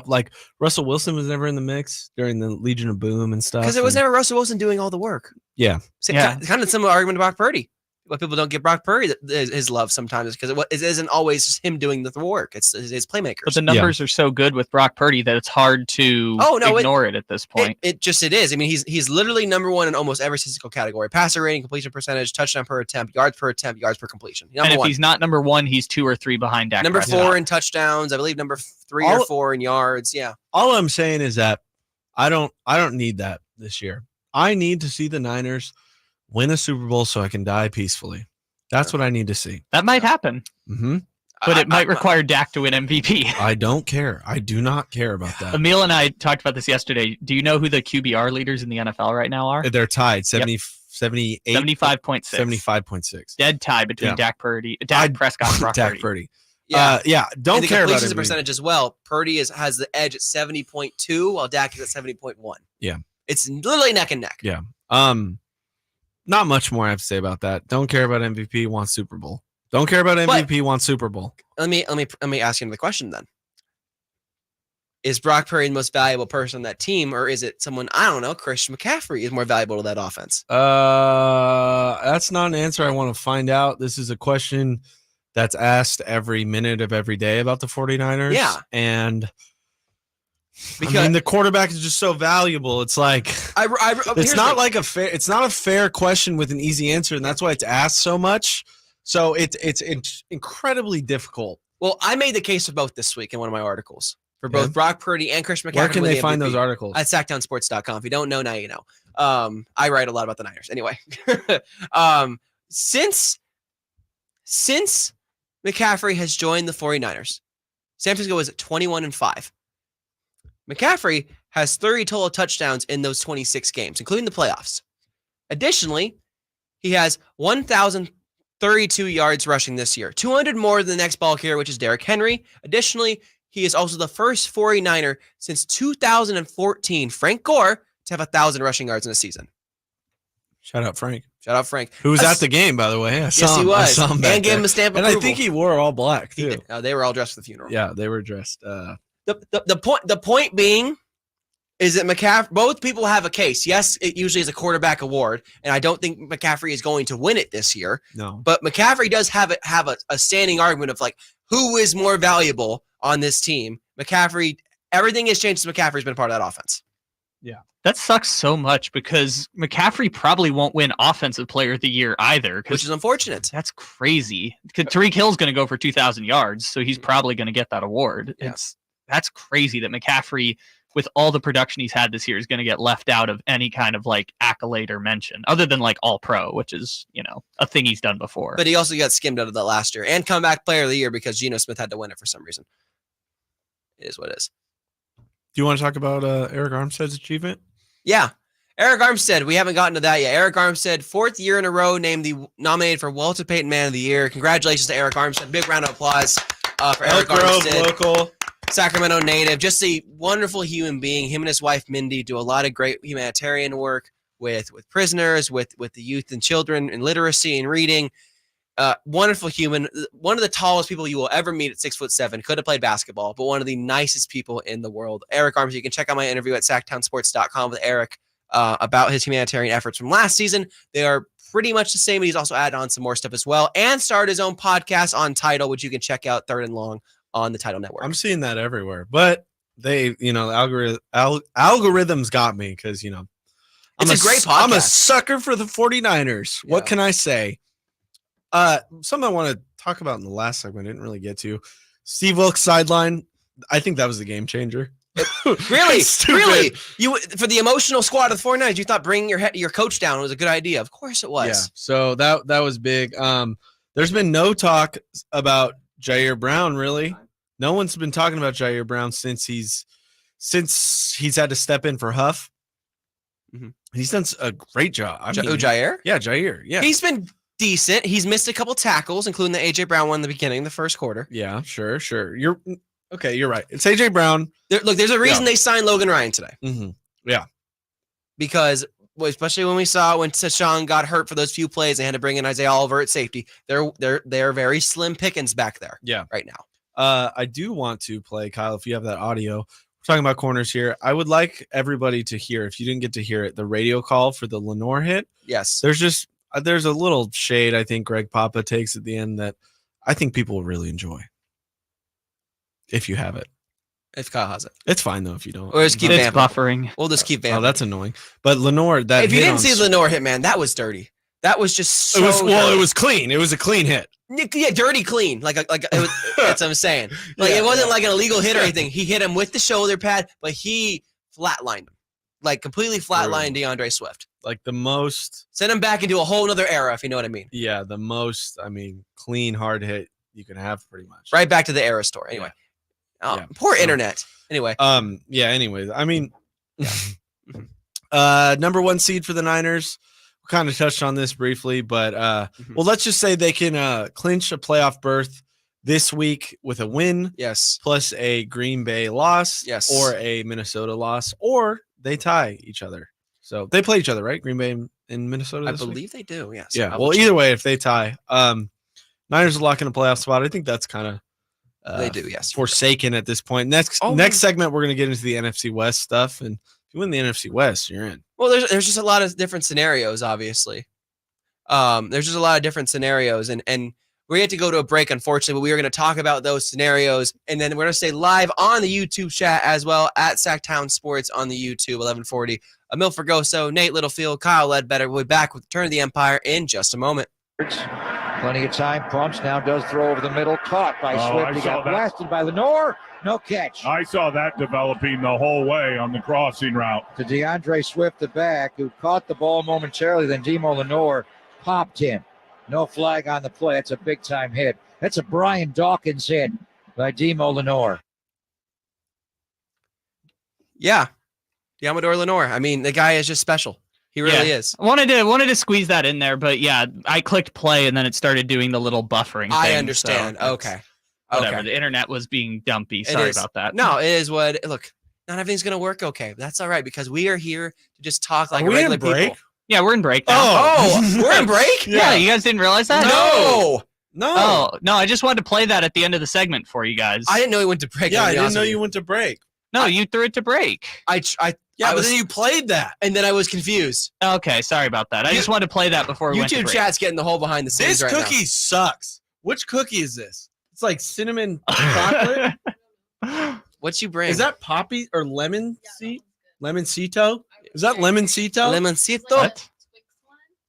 Like Russell Wilson was never in the mix during the Legion of Boom and stuff. Because it was never Russell Wilson doing all the work. Yeah. Kind of similar argument about Purdy. But people don't get Brock Purdy his love sometimes because it isn't always just him doing the work. It's his playmakers. But the numbers are so good with Brock Purdy that it's hard to ignore it at this point. It is. I mean, he's literally number one in almost every statistical category: passer rating, completion percentage, touchdown per attempt, yards per attempt, yards per completion. And if he's not number one, he's 2 or 3 behind Dak. Number 4 in touchdowns, I believe. Number 3 or 4 in yards. Yeah. All I'm saying is that I don't need that this year. I need to see the Niners win a Super Bowl so I can die peacefully. That's what I need to see. That might happen. Mm-hmm. But it might require Dak to win MVP. I don't care. I do not care about that. Emil and I talked about this yesterday. Do you know who the QBR leaders in the NFL right now are? They're tied, 78, 75.6. 75.6. Dead tie between Dak Prescott and Brock Purdy. Yeah, don't care about it. The percentage as well. Purdy has the edge at 70.2, while Dak is at 70.1. Yeah, it's literally neck and neck. Yeah. Not much more I have to say about that. Don't care about MVP. Want Super Bowl. Don't care about MVP. Want Super Bowl. Let me ask you the question then. Is Brock Purdy the most valuable person on that team, or is it someone, I don't know, Christian McCaffrey is more valuable to that offense? That's not an answer I want to find out. This is a question that's asked every minute of every day about the 49ers. Yeah. And because the quarterback is just so valuable. It's like it's not a fair question with an easy answer, and that's why it's asked so much. So it's incredibly difficult. Well, I made the case for both this week in one of my articles for both Brock Purdy and Christian McCaffrey. Where can they find those articles? At sacktownsports.com. If you don't know, now you know. I write a lot about the Niners. Anyway, since McCaffrey has joined the 49ers, San Francisco is at 21-5. McCaffrey has 30 total touchdowns in those 26 games, including the playoffs. Additionally, he has 1,032 yards rushing this year, 200 more than the next ball carrier, which is Derrick Henry. Additionally, he is also the first 49er since 2014, Frank Gore, to have 1,000 rushing yards in a season. Shout out Frank. Who was at the game, by the way. Yes, he was. I saw him and gave him a stamp of approval. And I think he wore all black, too. They were all dressed for the funeral. Yeah, they were dressed. The point being is that McCaffrey, both people have a case. Yes, it usually is a quarterback award, and I don't think McCaffrey is going to win it this year. No. But McCaffrey does have a standing argument of like, who is more valuable on this team? McCaffrey, everything has changed since McCaffrey's been a part of that offense. Yeah. That sucks so much because McCaffrey probably won't win Offensive Player of the Year either. Which is unfortunate. That's crazy. Tariq Hill's going to go for 2,000 yards, so he's probably going to get that award. Yeah. That's crazy that McCaffrey, with all the production he's had this year, is going to get left out of any kind of like accolade or mention, other than like All Pro, which is, a thing he's done before. But he also got skimmed out of that last year and comeback player of the year because Geno Smith had to win it for some reason. It is what it is. Do you want to talk about Eric Armstead's achievement? Yeah. Eric Armstead, we haven't gotten to that yet. Eric Armstead, 4th year in a row, nominated for Walter Payton Man of the Year. Congratulations to Eric Armstead. Big round of applause for Eric Armstead. Local. Sacramento native, just a wonderful human being. Him and his wife, Mindy, do a lot of great humanitarian work with prisoners, with the youth and children in literacy and reading. Wonderful human. One of the tallest people you will ever meet at 6'7". Could have played basketball, but one of the nicest people in the world. Eric Armstead. You can check out my interview at sacktownsports.com with Eric about his humanitarian efforts from last season. They are pretty much the same. He's also added on some more stuff as well and started his own podcast on Tidal, which you can check out, Third and Long, on the Tidal Network. I'm seeing that everywhere, but they, algorithms got me because, it's a great podcast. I'm a sucker for the 49ers. Yeah. What can I say? Something I want to talk about in the last segment I didn't really get to. Steve Wilkes sideline. I think that was the game changer. Really? You, for the emotional squad of the 49ers, you thought bringing your coach down was a good idea. Of course it was. Yeah. So that was big. There's been no talk about Jair Brown, really. No one's been talking about Jair Brown since he's had to step in for Huff. Mm-hmm. He's done a great job. Jair? Yeah, Jair. Yeah. He's been decent. He's missed a couple tackles, including the A.J. Brown one in the beginning, the first quarter. Yeah, sure. You're right. It's A.J. Brown. There's a reason they signed Logan Ryan today. Mm-hmm. Yeah. Because, especially when we saw when Tashawn got hurt for those few plays, they had to bring in Isaiah Oliver at safety. They're very slim pickings back there. Yeah. Right now. I do want to play, Kyle, if you have that audio. We're talking about corners here. I would like everybody to hear, if you didn't get to hear it, the radio call for the Lenore hit. Yes. There's a little shade I think Greg Papa takes at the end that I think people will really enjoy. If you have it. If Kyle has it. It's fine, though, if you don't. Or just keep buffering. We'll just keep vamping. Oh, that's annoying. But Lenore, if you didn't see the Lenore hit, man, that was dirty. That was just so it was clean. It was a clean hit. Yeah, dirty clean. Like it was, that's what I'm saying. Like it wasn't like an illegal hit or anything. He hit him with the shoulder pad, but he flatlined him. like completely flatline DeAndre Swift. Like the most. Send him back into a whole other era, if you know what I mean. Yeah, the most. I mean, clean hard hit you can have, pretty much. Right back to the era store. Anyway, poor internet. Anyway, yeah. Anyways, I mean, number 1 seed for the Niners. We kind of touched on this briefly, but well, let's just say they can clinch a playoff berth this week with a win. Yes. Plus a Green Bay loss. Yes. Or a Minnesota loss, or they tie each other. So they play each other, right? Green Bay and Minnesota. I this believe week? they do. Yes. Yeah. Well, either way, if they tie, Niners are locking a playoff spot. I think that's kind of they do. Yes. Forsaken at this point. Next segment, we're going to get into the NFC West stuff, and if you win the NFC West, you're in. Well, there's just a lot of different scenarios. Obviously, there's just a lot of different scenarios, and we had to go to a break, unfortunately, but we are going to talk about those scenarios, and then we're going to stay live on the YouTube chat as well at Sacktown Sports on the YouTube 1140. Emil Fergoso, Nate Littlefield, Kyle Ledbetter. We'll be back with Turn of the Empire in just a moment. Plenty of time. Pumps now does throw over the middle. Caught by Swift. He got blasted by Lenoir. No catch. I saw that developing the whole way on the crossing route. To DeAndre Swift, the back, who caught the ball momentarily. Then Demo Lenoir popped him. No flag on the play. That's a big-time hit. That's a Brian Dawkins hit by Demo Lenoir. Yeah. Yamador Lenoir. I mean, the guy is just special. He really is. Wanted to squeeze that in there, but yeah, I clicked play and then it started doing the little buffering thing. I understand. So okay. Whatever. The internet was being dumpy. Sorry about that. No, it is what. Look, not everything's gonna work okay. But that's all right because we are here to just talk like regular people. Yeah, we're in break now. Oh, we're in break? Yeah, you guys didn't realize that? No. Oh, no, I just wanted to play that at the end of the segment for you guys. I didn't know he went to break. Yeah, I didn't know you went to break. No, you threw it to break. But then you played that. And then I was confused. Okay, sorry about that. I just wanted to play that before we went to YouTube break. chat's getting the whole behind the scenes This right cookie sucks. Which cookie is this? It's like cinnamon chocolate. What'd you bring? Is that poppy or lemon seed? Lemoncito? Is that lemoncito? Lemoncito? What?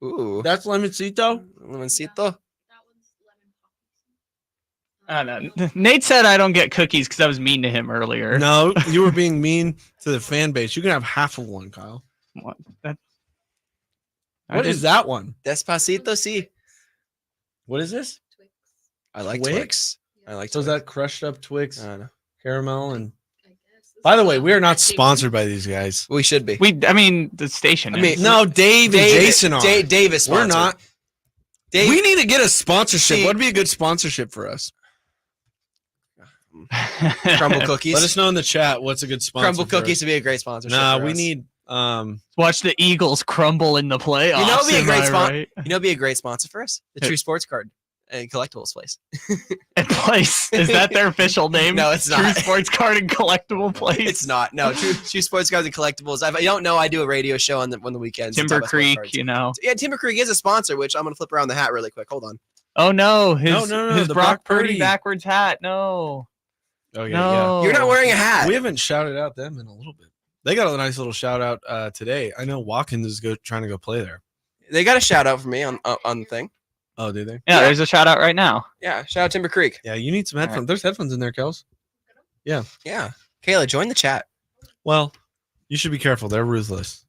Ooh. That's lemoncito? Lemoncito? I don't know. Nate said I don't get cookies because I was mean to him earlier. No, you were being mean to the fan base. You can have half of one, Kyle. What? What is that one? Despacito, sí. What is this? I like Twix. I like So is that crushed up Twix, I don't know. caramel, and... By the way, we are not sponsored by these guys. We should be. The station is. No, Dave and Jason are. Davis We're not. Dave, We need to get a sponsorship. What would be a good sponsorship for us? Crumble Cookies. Let us know in the chat what's a good sponsor. Crumble Cookies would be a great sponsorship. Nah, for we us. need Watch the Eagles crumble in the playoffs. You know, it'd be a great sponsor. Right? You know, it'd be a great sponsor for us. The True Sports Card and Collectibles place. Place is that their official name? No, it's True not. Sports Card and Collectible Place. It's not. No, True Sports Cards and Collectibles. If you don't know, I do a radio show on the weekends. Timber Creek, you know. Yeah, Timber Creek is a sponsor, which I'm gonna flip around the hat really quick. Hold on. Oh no, his the Brock Purdy backwards hat. No. Oh yeah, No. You're not wearing a hat. We haven't shouted out them in a little bit. They got a nice little shout out today. I know Watkins is trying to go play there. They got a shout out for me on the thing. Oh, do they? Yeah, there's a shout out right now. Yeah, shout out Timber Creek. Yeah, you need some headphones. There's headphones in there, Kels. Yeah. Yeah. Kayla, join the chat. Well, you should be careful. They're ruthless.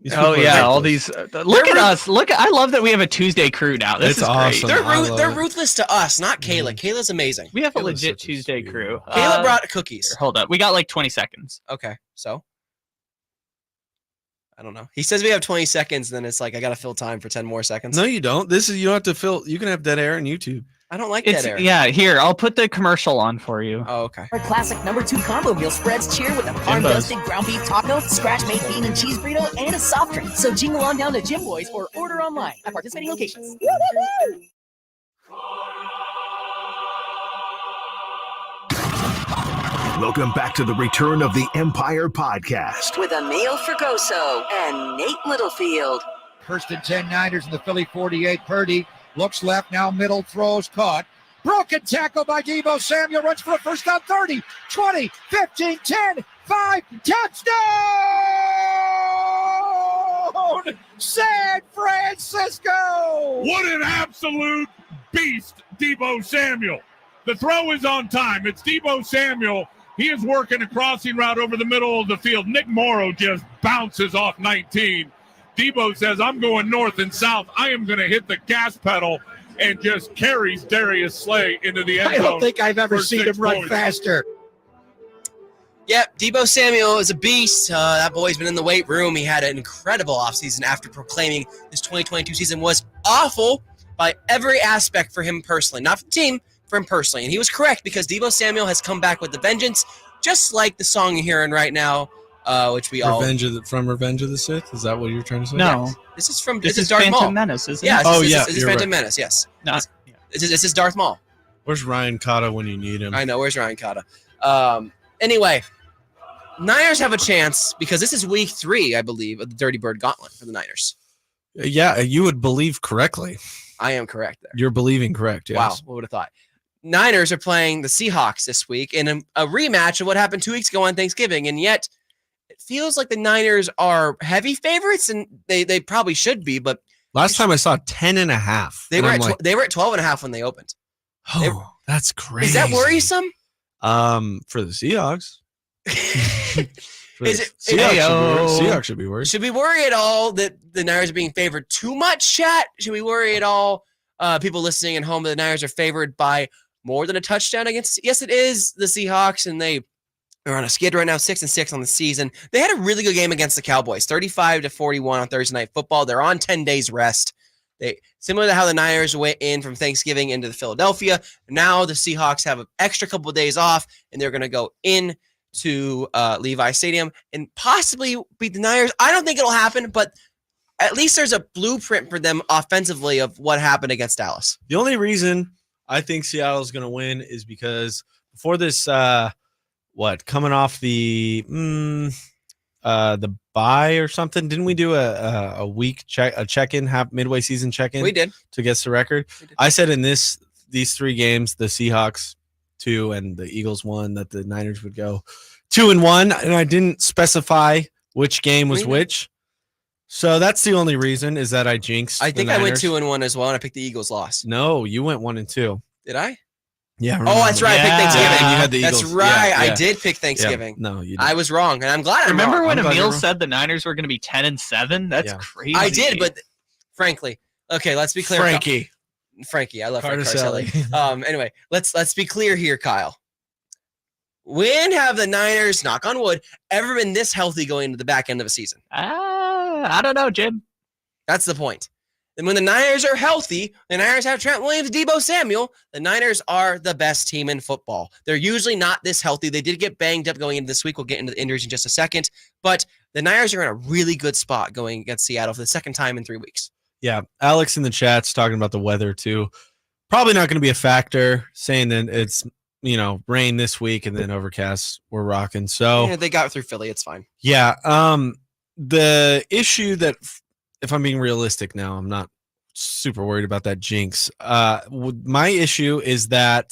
These Oh people are yeah, all ruthless. these. Look at us. I love that we have a Tuesday crew now. This It's is awesome. great. They're ruthless to us, not Kayla. Kayla's amazing. We have a Kayla's legit such a Tuesday sweet crew. Kayla brought cookies. Hold up, we got like 20 seconds. Okay, so I don't know. He says we have 20 seconds, then it's like I gotta fill time for 10 more seconds. No, you don't. You don't have to fill. You can have dead air on YouTube. I don't like It's that air. yeah. Here, I'll put the commercial on for you. Oh, okay. Our classic #2 combo meal spreads cheer with a parm-dusted ground beef taco, scratch-made bean and cheese burrito, and a soft drink. So jingle on down to Jim Boy's or order online at participating locations. Woo-hoo-hoo! Welcome back to the Return of the Empire podcast. With Emil Fergoso and Nate Littlefield. First and 10 Niners in the Philly 48. Purdy looks left, now middle, throws, caught. Broken tackle by Deebo Samuel, runs for a first down, 30, 20, 15, 10, 5, touchdown! San Francisco! What an absolute beast, Deebo Samuel. The throw is on time. It's Deebo Samuel He is working a crossing route over the middle of the field. Nick Morrow just bounces off 19. Debo says, I'm going north and south. I am going to hit the gas pedal, and just carries Darius Slay into the end zone. I don't think I've ever seen him run points. faster. Yep, Debo Samuel is a beast. That boy's been in the weight room. He had an incredible offseason after proclaiming this 2022 season was awful by every aspect for him personally. Not for the team, for him personally. And he was correct because Debo Samuel has come back with the vengeance, just like the song you're hearing right now, which we all... Revenge of the Sith? Is that what you're trying to say? No. Yes. This is from... This is Darth Phantom Maul. Menace, isn't Yeah, it? This is Phantom Menace, yes. No. This is Darth Maul. Where's Ryan Cotta when you need him? I know. Where's Ryan Cotta? Anyway, Niners have a chance because this is week 3, I believe, of the Dirty Bird Gauntlet for the Niners. Yeah, you would believe correctly. I am correct there. You're believing correct, yes. Wow, what would have thought? Niners are playing the Seahawks this week in a rematch of what happened 2 weeks ago on Thanksgiving, and yet it feels like the Niners are heavy favorites, and they probably should be, but last time I saw 10.5. They were at 12.5 when they opened. Oh, that's crazy. Is that worrisome? For the Seahawks. Seahawks should be worried. Should we worry at all that the Niners are being favored too much, chat? Should we worry at all, people listening at home, that the Niners are favored by more than a touchdown against? Yes, it is the Seahawks, and they are on a skid right now, 6-6 on the season. They had a really good game against the Cowboys, 35-41 on Thursday Night Football. They're on 10 days rest. Similar to how the Niners went in from Thanksgiving into Philadelphia. Now the Seahawks have an extra couple of days off, and they're going to go in to Levi Stadium and possibly beat the Niners. I don't think it'll happen, but at least there's a blueprint for them offensively of what happened against Dallas. The only reason I think Seattle's going to win is because before this, coming off the bye or something, didn't we do a week check-in, midway season check-in? We did to guess the record. I said in these 3 games, the Seahawks 2 and the Eagles 1, that the Niners would go 2-1, and I didn't specify which game was which. So that's the only reason, is that I jinxed. I think I went 2-1 as well, and I picked the Eagles loss. No, you went 1-2. Did I? Yeah. Oh, that's right. I picked Thanksgiving. You had the Eagles. That's right. Yeah. I did pick Thanksgiving. Yeah. No, you didn't. I was wrong, and I'm glad I'm Remember wrong. when Emil said the Niners were going to be 10-7? That's crazy. I did, but frankly, okay, let's be clear. Frankie, I love Frank Carcelli. Anyway, let's be clear here, Kyle. When have the Niners, knock on wood, ever been this healthy going into the back end of a season? I don't know, Jim. That's the point. And when the Niners are healthy, the Niners have Trent Williams, Debo Samuel, the Niners are the best team in football. They're usually not this healthy. They did get banged up going into this week. We'll get into the injuries in just a second. But the Niners are in a really good spot going against Seattle for the second time in 3 weeks. Yeah, Alex in the chat's talking about the weather too. Probably not going to be a factor, saying that it's, rain this week and then overcast. We're rocking. So yeah, they got through Philly. It's fine. Yeah. The issue that, if I'm being realistic now, I'm not super worried about that jinx. My issue is that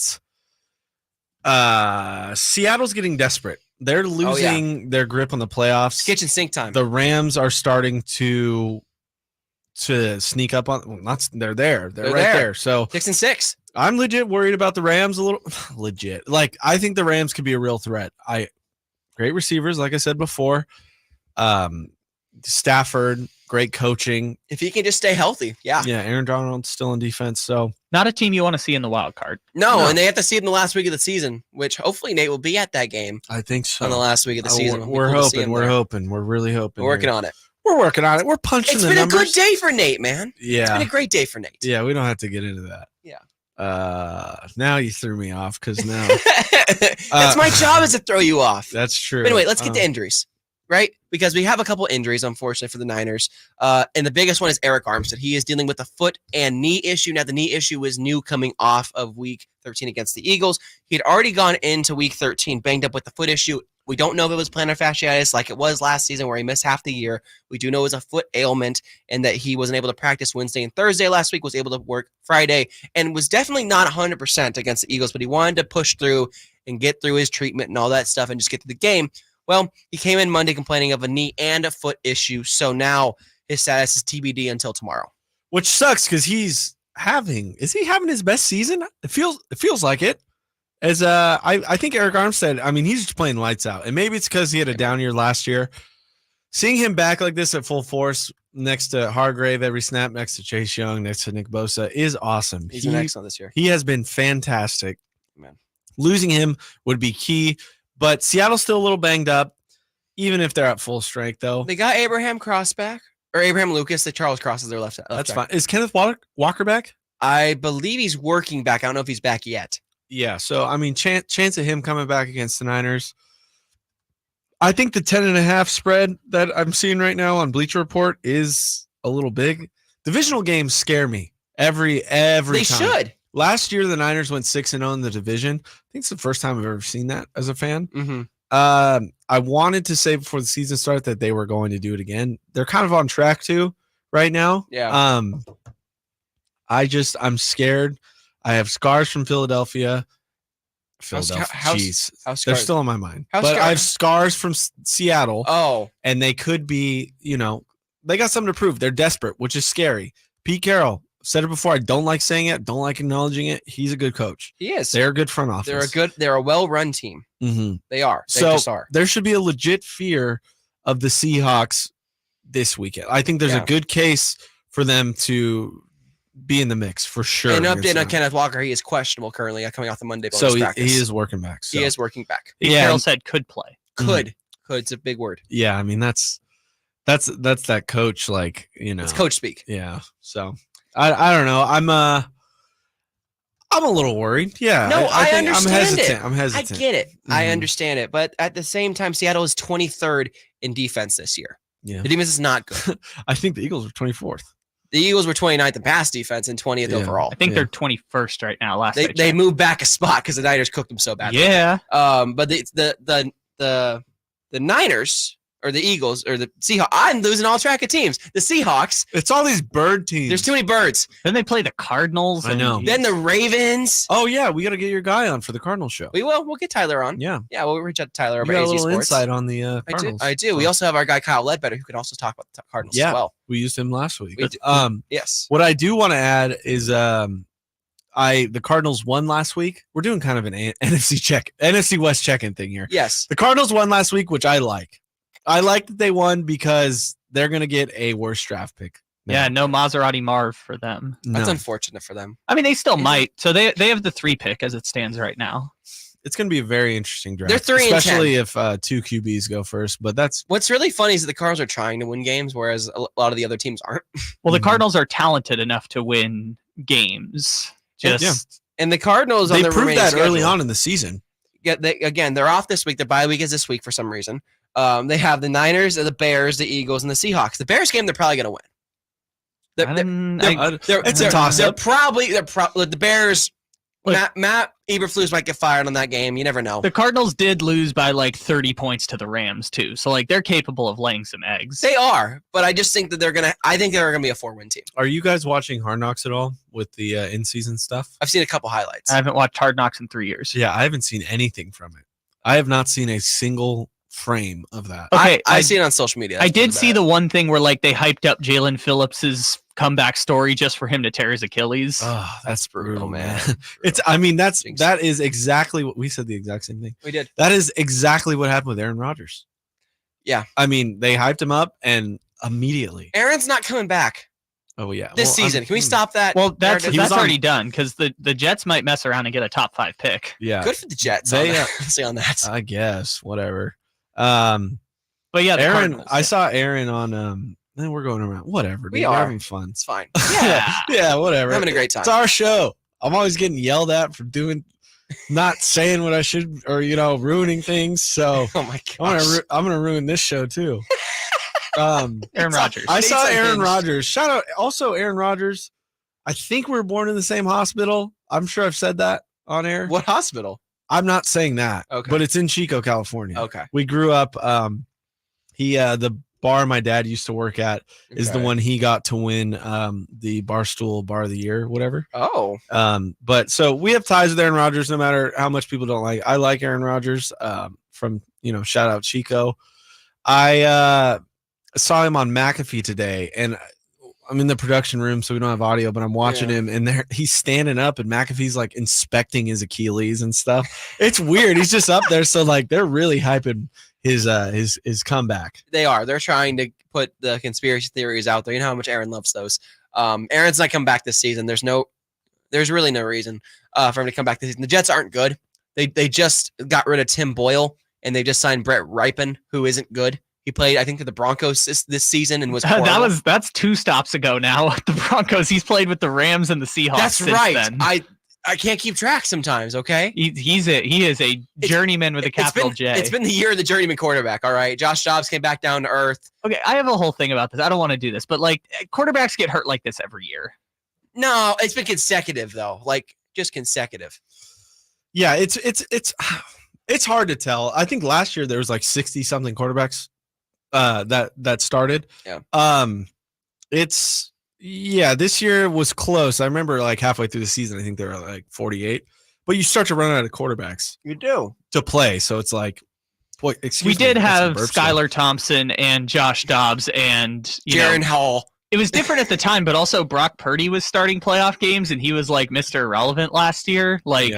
Seattle's getting desperate. They're losing their grip on the playoffs. It's kitchen sink time. The Rams are starting to sneak up on. They're there. They're right there. So 6-6. I'm legit worried about the Rams a little. Legit. Like, I think the Rams could be a real threat. Great receivers, like I said before. Stafford, great coaching. If he can just stay healthy, yeah. Yeah, Aaron Donald's still in defense, so not a team you want to see in the wild card. No, and they have to see it in the last week of the season, which hopefully Nate will be at that game. I think so. On the last week of the season. We're hoping. We're really hoping. We're working on it. We're working on it. We're punching the numbers. It's been a good day for Nate, man. Yeah. It's been a great day for Nate. Yeah, we don't have to get into that. Yeah. Now you threw me off because now that's my job, is to throw you off. That's true. But anyway, let's get to injuries, right? Because we have a couple injuries, unfortunately, for the Niners. And the biggest one is Eric Armstead. He is dealing with a foot and knee issue. Now, the knee issue was new coming off of week 13 against the Eagles. He had already gone into week 13 banged up with the foot issue. We don't know if it was plantar fasciitis like it was last season where he missed half the year. We do know it was a foot ailment and that he wasn't able to practice Wednesday and Thursday last week, was able to work Friday, and was definitely not 100% against the Eagles, but he wanted to push through and get through his treatment and all that stuff and just get to the game. Well, he came in Monday complaining of a knee and a foot issue, so now his status is TBD until tomorrow. Which sucks because is he having his best season? It feels like it. As I think Eric Armstead, I mean, he's just playing lights out. And maybe it's because he had a down year last year. Seeing him back like this at full force next to Hargrave every snap, next to Chase Young, next to Nick Bosa is awesome. He's excellent this year. He has been fantastic. Man. Losing him would be key, but Seattle's still a little banged up, even if they're at full strength, though. They got Abraham Cross back, or Abraham Lucas. The Charles Cross is their left. That's back. fine. Is Kenneth Walker back? I believe he's working back. I don't know if he's back yet. Yeah. So, I mean, chance of him coming back against the Niners. I think the 10.5 spread that I'm seeing right now on Bleacher Report is a little big. Divisional games scare me every They time. should. Last year, the Niners went 6-0 in the division. I think it's the first time I've ever seen that as a fan. Mm-hmm. I wanted to say before the season started that they were going to do it again. They're kind of on track to right now. Yeah. I'm scared. I have scars from Philadelphia. Jeez, how they're scarred? still on my mind. How But scarred? I have scars from Seattle. Oh, And they could be, they got something to prove. They're desperate, which is scary. Pete Carroll said it before. I don't like saying it. Don't like acknowledging it. He's a good coach. he is. They're a good front office. They're a well-run team. Mm-hmm. They are. They So just are. there should be a legit fear of the Seahawks this weekend. I think there's a good case for them to be in the mix for sure. An against update on them. Kenneth Walker. He is questionable currently coming off the Monday bonus So he practice. is working back. So. He is working back. Pete Yeah, Carroll and- said could play. Could. It's a big word. Yeah, I mean that's that coach, like, It's coach speak. Yeah. So I don't know. I'm a little worried. Yeah. No, I think understand it. I'm hesitant. I get it. I Mhm. understand it. But at the same time, Seattle is 23rd in defense this year. Yeah. The defense is not good. I think the Eagles are 24th. The Eagles were 29th in pass defense and 20th Yeah. overall. I think they're 21st right now. Last I They checked. moved back a spot because the Niners cooked them so bad. Yeah. But the Niners or the Eagles or the Seahawks. I'm losing all track of teams. The Seahawks. It's all these bird teams. There's too many birds. Then they play the Cardinals. I know. Then the Ravens. Oh yeah, we got to get your guy on for the Cardinals show. We will. We'll get Tyler on. Yeah. Yeah, we'll reach out to Tyler You over got a AZ little Sports. insight on the I do. Cardinals. I do. We So, also have our guy Kyle Ledbetter who can also talk about the Cardinals Yeah. as well. we used him last week. We do. Yes. What I do want to add is the Cardinals won last week. We're doing kind of an NFC West check-in thing here. Yes. The Cardinals won last week, which I like. I like that they won because they're going to get a worse draft pick. Yeah, no Maserati Marv for them. That's No. unfortunate for them. I mean, they still Is it- might. So they have the 3 pick as it stands right now. It's going to be a very interesting draft. They're 3 and 10. especially if 2 QBs go first. But that's What's really funny is that the Cardinals are trying to win games, whereas a lot of the other teams aren't. Well, the Mhm. Cardinals are talented enough to win games. Just Yeah. And the Cardinals they on the proved remaining that early schedule- on in the season. Again, they're off this week. Their bye week is this week for some reason. They have the Niners, the Bears, the Eagles, and the Seahawks. The Bears game, they're probably going to win. It's a toss-up. The Bears. Look- Matt Eberflus might get fired on that game. You never know. the Cardinals did lose by like 30 points to the Rams too. So like they're capable of laying some eggs. They are, but I just think that they're gonna. I think they're gonna be a 4-win team. Are you guys watching Hard Knocks at all with the in-season stuff? I've seen a couple highlights. I haven't watched Hard Knocks in 3 years. Yeah, I haven't seen anything from it. I have not seen a single frame of that. Okay, I see it on social media. I That's did pretty see bad. the one thing where like they hyped up Jalen Phillips's comeback story just for him to tear his Achilles. Oh, that's brutal, man. Brutal. It's. I mean, Jinx. that is exactly what we said. The exact same thing. We did. That is exactly what happened with Aaron Rodgers. Yeah. I mean, they hyped him up and immediately. Aaron's not coming back Oh yeah. this Well, season. Can we stop that? Well, that's narrative? was on- already done because the Jets might mess around and get a top 5 pick. Yeah. Good for the Jets. They, on that. Honestly, on that. I guess whatever. But yeah, the Aaron. Cardinals, I saw Aaron on. Man, we're going around. Whatever. We dude. We're are. having fun. It's fine. Yeah. Yeah. Whatever. We're having a great time. It's our show. I'm always getting yelled at for not saying what I should, or ruining things. So Oh my I'm gosh. gonna ruin this show too. Aaron Rodgers. I saw It's Aaron unhinged. Rodgers. Shout out also Aaron Rodgers. I think we were born in the same hospital. I'm sure I've said that on air. What hospital? I'm not saying that. Okay. But it's in Chico, California. Okay. We grew up. The bar my dad used to work at is the Okay. one he got to win the Barstool Bar of the Year, whatever. Oh. But so we have ties with Aaron Rodgers, no matter how much people don't like. I like Aaron Rodgers. From shout out Chico. I saw him on McAfee today, and I'm in the production room, so we don't have audio, but I'm watching him, and he's standing up, and McAfee's like inspecting his Achilles and stuff. It's weird. He's just up there, so like they're really hyping his comeback. They are. They're trying to put the conspiracy theories out there. You know how much Aaron loves those. Aaron's not coming back this season. There's really no reason for him to come back this season. The Jets aren't good. They just got rid of Tim Boyle, and they just signed Brett Ripon, who isn't good. He played, I think, for the Broncos this season and was horrible. That's 2 stops ago now. The Broncos. He's played with the Rams and the Seahawks. That's right. Then. I can't keep track sometimes. Okay, he is a journeyman with a capital J. It's been the year of the journeyman quarterback. All right, Josh Dobbs came back down to earth. Okay, I have a whole thing about this. I don't want to do this, but like quarterbacks get hurt like this every year. No, it's been consecutive though. Like just consecutive. Yeah, it's hard to tell. I think last year there was like 60 something quarterbacks that started. Yeah. This year was close. I remember like halfway through the season, I think they were like 48. But you start to run out of quarterbacks. You do. To play. So it's like, we did have Skylar Thompson and Josh Dobbs and Jaren Hall. It was different at the time, but also Brock Purdy was starting playoff games, and he was like Mr. Irrelevant last year. Like,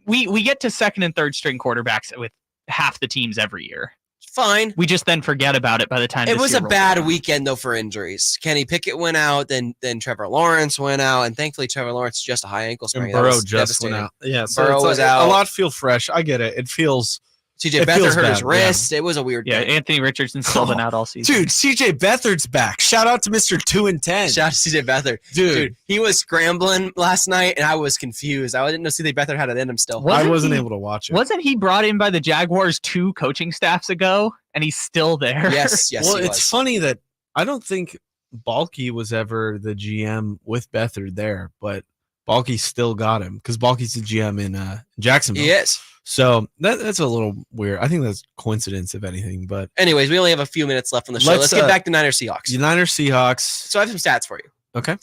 we get to second and third string quarterbacks with half the teams every year. Fine. We just then forget about it by the time it was a bad weekend though for injuries. Kenny Pickett went out, then Trevor Lawrence went out, and thankfully Trevor Lawrence just a high ankle sprain. And Burrow just went out. Yeah, so Burrow was out. A lot feel fresh. I get it. It feels. CJ Beathard hurt his wrist. Yeah. It was a weird thing. Anthony Richardson's still been out all season. Dude, CJ Beathard's back. Shout out to Mr. 2 and 10. Shout out to CJ Beathard. Dude, he was scrambling last night, and I was confused. I didn't know CJ Beathard had it in him still. I wasn't able to watch it. Wasn't he brought in by the Jaguars 2 coaching staffs ago, and he's still there? Yes, well, it's funny that I don't think Balky was ever the GM with Beathard there, but Balky still got him because Balky's the GM in Jacksonville. He is. So that's a little weird. I think that's coincidence, if anything. But anyways, we only have a few minutes left on the show. Let's get back to Niners Seahawks. So I have some stats for you. Okay.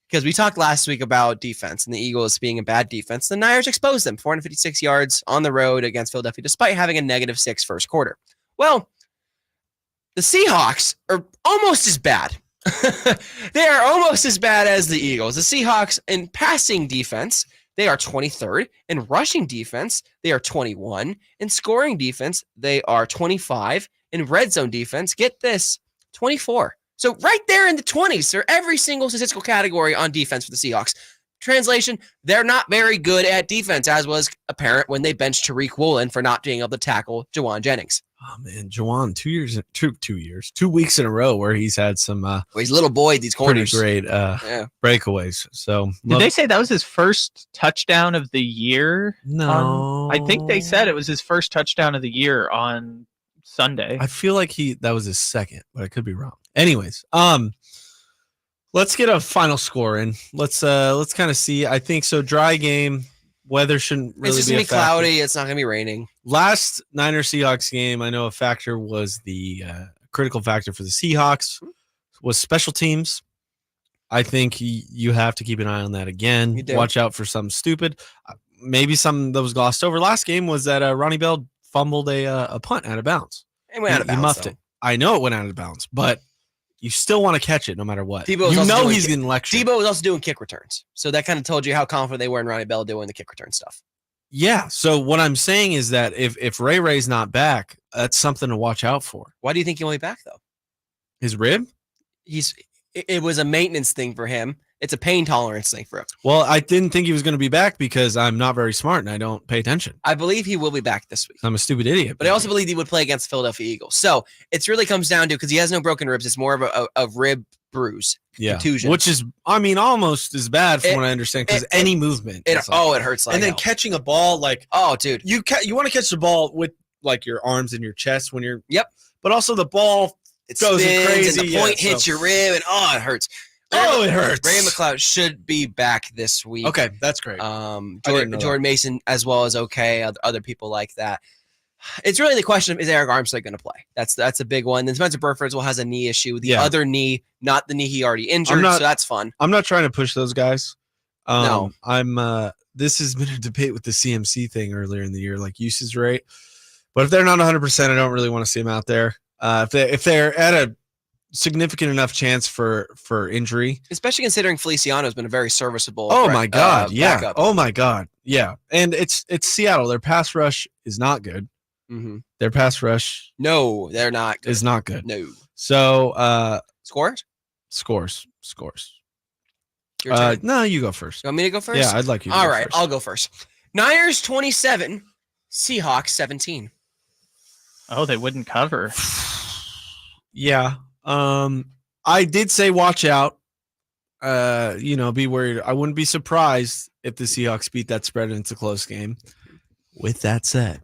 Because we talked last week about defense and the Eagles being a bad defense. The Niners exposed them 456 yards on the road against Philadelphia, despite having a -6 first quarter. Well, the Seahawks are almost as bad. They are almost as bad as the Eagles. The Seahawks in passing defense, they are 23rd. In rushing defense, they are 21. In scoring defense, they are 25. In red zone defense, get this, 24. So right there in the 20s for every single statistical category on defense for the Seahawks. Translation, they're not very good at defense, as was apparent when they benched Tariq Woolen for not being able to tackle Jawan Jennings. Oh man, Jawan, 2 weeks in a row where he's had some he's a little boy, these corners. Pretty great breakaways. So did they say that was his first touchdown of the year? No. I think they said it was his first touchdown of the year on Sunday. I feel like that was his second, but I could be wrong. Anyways, let's get a final score in. Let's kind of see. I think so. Dry game. Weather shouldn't really it's just be gonna be cloudy. It's not gonna be raining. Last Niners Seahawks game, I know a factor was the critical factor for the Seahawks was special teams. I think you have to keep an eye on that again. Watch out for something stupid. Maybe something that was glossed over last game was that Ronnie Bell fumbled a punt out of bounds. It went out of bounds. He muffed it. I know it went out of bounds, but you still want to catch it no matter what. He's getting lectured. Debo was also doing kick returns. So that kind of told you how confident they were in Ronnie Bell doing the kick return stuff. Yeah. So what I'm saying is that if Ray's not back, that's something to watch out for. Why do you think he won't be back, though? His rib? It was a maintenance thing for him. It's a pain tolerance thing for him. Well, I didn't think he was going to be back because I'm not very smart and I don't pay attention. I believe he will be back this week. I'm a stupid idiot. But I also believe he would play against the Philadelphia Eagles. So it really comes down to, because he has no broken ribs, it's more of a rib bruise. Yeah. Contusion. Which is, almost as bad from what I understand, because any movement. It hurts like and then catching a ball, like, oh, dude. You want to catch the ball with like your arms and your chest when you're. Yep. But also the ball goes crazy. And the point hits your rib, and it hurts. It hurts. Ray McLeod should be back this week. Okay, that's great. Jordan Mason as well as other people like that. It's really the question of, is Eric Armstead going to play? That's a big one. Then Spencer Burford has a knee issue. The other knee, not the knee he already injured, so that's fun. I'm not trying to push those guys. No. This has been a debate with the CMC thing earlier in the year, like usage rate. But if they're not 100%, I don't really want to see them out there. If they're at a significant enough chance for injury. Especially considering Feliciano's been a very serviceable. Oh my God! Yeah. backup. Oh my God! Yeah. And it's Seattle. Their pass rush is not good. Mm-hmm. Their pass rush. No, they're not. Good. Is not good. No. So Scores. Your turn. No, you go first. You want me to go first? Yeah, I'd like you to All go right, first. I'll go first. Niners 27, Seahawks 17. Oh, they wouldn't cover. Yeah. I did say watch out. Be worried. I wouldn't be surprised if the Seahawks beat that spread and it's a close game. With that said,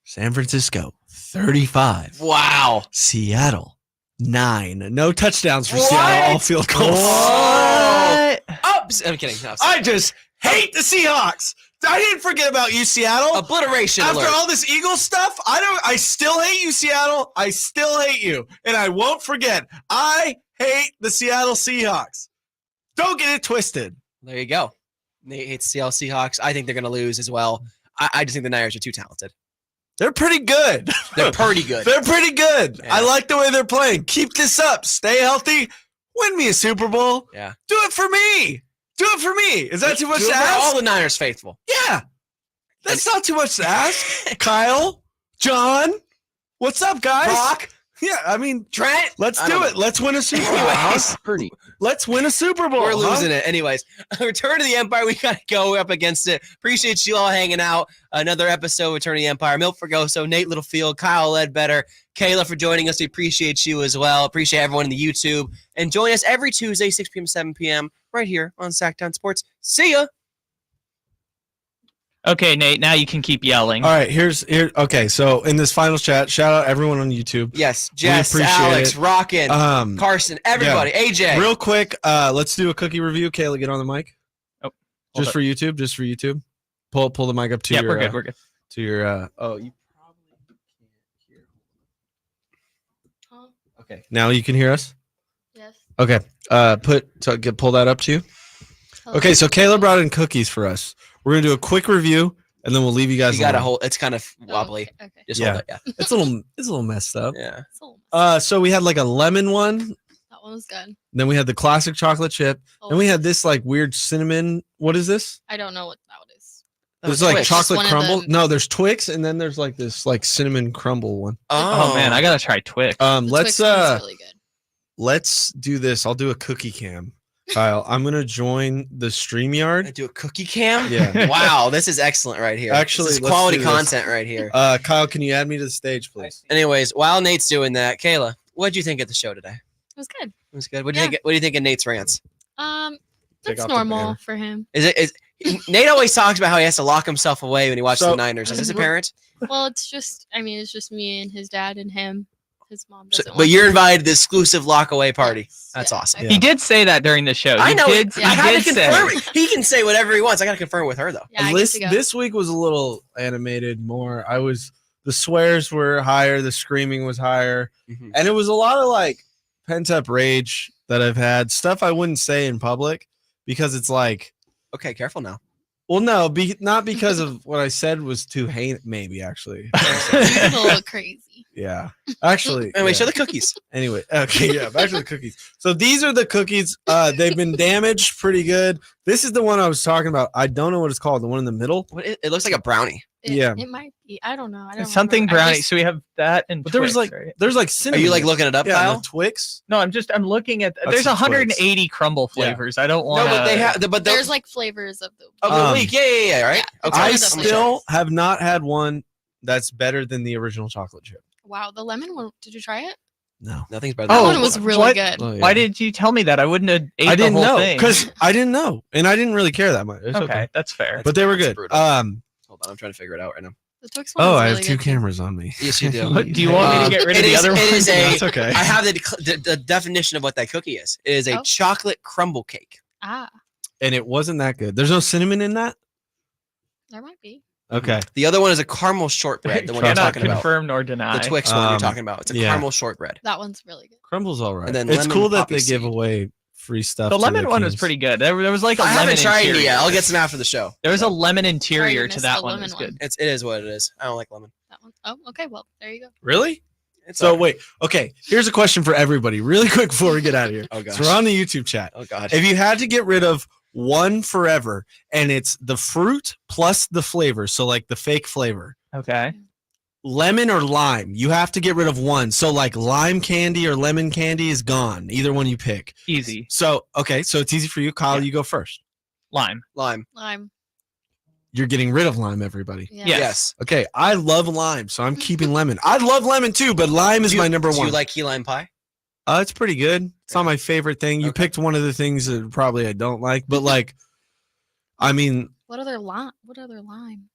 San Francisco 35. Wow. Seattle 9. No touchdowns for Seattle. All field goals. What? Oh, I'm kidding. No, I just hate the Seahawks. I didn't forget about you, Seattle. Obliteration After alert. all this Eagles stuff, I still hate you, Seattle. I still hate you. And I won't forget. I hate the Seattle Seahawks. Don't get it twisted. There you go. Nate hates Seattle Seahawks. I think they're going to lose as well. I just think the Niners are too talented. They're pretty good. They're pretty good. They're pretty good. Yeah. I like the way they're playing. Keep this up. Stay healthy. Win me a Super Bowl. Yeah. Do it for me. Do it for me. Is that too much Do to it for ask? all the Niners faithful. Yeah. That's not too much to ask. Kyle, John, what's up, guys? Brock. Yeah, I mean, Trent. let's I do don't it. know. Let's win a Super Bowl. Anyways. Huh? Let's win a Super Bowl. We're losing it. Anyways, Return to the Empire. We got to go up against it. Appreciate you all hanging out. Another episode of Return to the Empire. Milt Fergoso, Nate Littlefield, Kyle Ledbetter, Kayla for joining us. We appreciate you as well. Appreciate everyone in the YouTube. And join us every Tuesday, 6 p.m., 7 p.m. right here on Sacktown Sports. See ya. Okay, Nate, now you can keep yelling. All right, here. Okay, so in this final chat, shout out everyone on YouTube. Yes, We Jess, appreciate Alex, it. Rockin', Carson, everybody, AJ. Real quick, let's do a cookie review. Kayla, get on the mic. Oh, just for YouTube. Just for YouTube. Pull the mic up to Yeah, your. we're good. We're good. To your. You probably can't hear. Okay, now you can hear us. Yes. Okay. Pull that up to you. Hello. Okay, so Kayla brought in cookies for us. We're gonna do a quick review, and then we'll leave you guys. You got to alone. hold. It's kind of wobbly. Okay. Just Yeah. hold it. Yeah. It's a little messed up. Yeah. So we had like a lemon one. That one was good. Then we had the classic chocolate chip. Oh. Then we had this like weird cinnamon. What is this? I don't know what that is. There's like Twix. chocolate One of crumble. them. No, there's Twix, and then there's like this like cinnamon crumble one. Oh man, I gotta try Twix. The Let's Twix one's really good. let's do this. I'll do a cookie cam. Kyle, I'm gonna join the StreamYard. Do a cookie cam. Yeah. Wow, this is excellent right here. Actually, this is let's quality do this. content right here. Kyle, can you add me to the stage, please? Anyways, while Nate's doing that, Kayla, what did you think of the show today? It was good. It was good. What do you think? What do you think of Nate's rants? Take That's off the normal banner. for him. Is Nate always talks about how he has to lock himself away when he watches So- the Niners? Is this apparent? Well, it's just me and his dad and him. His mom doesn't. But want you're him. invited to the exclusive lock away party. That's awesome. He did say that during the show. I He know. did, I he had did to say confirm it. it. He can say whatever he wants. I got to confirm it with her though. Yeah, I get to go. This week was a little animated more. The swears were higher, the screaming was higher, Mhm. and it was a lot of like pent up rage that I've had. Stuff I wouldn't say in public because it's like, Okay, careful now. well, no, not because of what I said was too heinous. Maybe actually, He's a little crazy. yeah, actually. Anyway, yeah. show the cookies. Anyway, okay, yeah, back to the cookies. So these are the cookies. They've been damaged pretty good. This is the one I was talking about. I don't know what it's called. The one in the middle. What? It looks like a brownie. Yeah. It might be. I don't know. I don't Something remember. I brownie. just- So we have that and But there was Twix, like right? there's like Are cinnamon. you like looking it up, yeah, Kyle? the Twix. No, I'm looking at. That's There's the 180 crumble Yeah. flavors. I don't No, want. but they have. But There's like flavors of the. of the week. Yeah. Right. Yeah, Okay. I it's one of the still have not had one that's better than the original chocolate chip. Wow, the lemon one. Did you try it? No. Nothing's better. That than one was really what? good. Oh, yeah. Why did you tell me that? I wouldn't have ate I didn't the whole know thing. because I didn't know, and I didn't really care that much. It's Okay, that's fair. but they were That's good. brutal. Hold on, I'm trying to figure it out right now. The Twix one. Oh, was I really have two good. cameras on me. Yes, you do. What, do you want me to get rid of It the is- other it one? is a- That's okay. I have the definition of what that cookie is. It is a Oh. chocolate crumble cake. Ah, And it wasn't that good. There's no cinnamon in that. there might be. Okay. The other one is a caramel shortbread. The one you're Cannot talking about. confirm nor deny. The Twix one you're talking about. It's a yeah. caramel shortbread. That one's really good. Crumble's all right. And then it's lemon cool that poppy they give seed. away free stuff. The to lemon their one was teams. pretty good. There was like a I lemon haven't tried it interior. yet. I'll get some after the show. There was a lemon interior Sorry, to missed that the one. It lemon was one. good. It is what it is. I don't like lemon. That one. Oh, okay. Well, there you go. Really? So wait, okay. Here's a question for everybody, really quick before we get out of here. Oh gosh. So we're on the YouTube chat. Oh god. If you had to get rid of one forever, and it's the fruit plus the flavor, so like the fake flavor, Okay. lemon or lime, you have to get rid of one. So like lime candy or lemon candy is gone. Either one you pick. Easy. So okay, so it's easy for you, Kyle. Yeah. You go first. Lime. Lime. Lime. You're getting rid of lime, everybody. Yeah. Yes. Okay, I love lime, so I'm keeping lemon. I love lemon too, but lime is my number Do one. you like key lime pie? It's pretty good. It's not my favorite thing. You picked one of the things that probably I don't like, but like, I mean, What other lime? What other lime?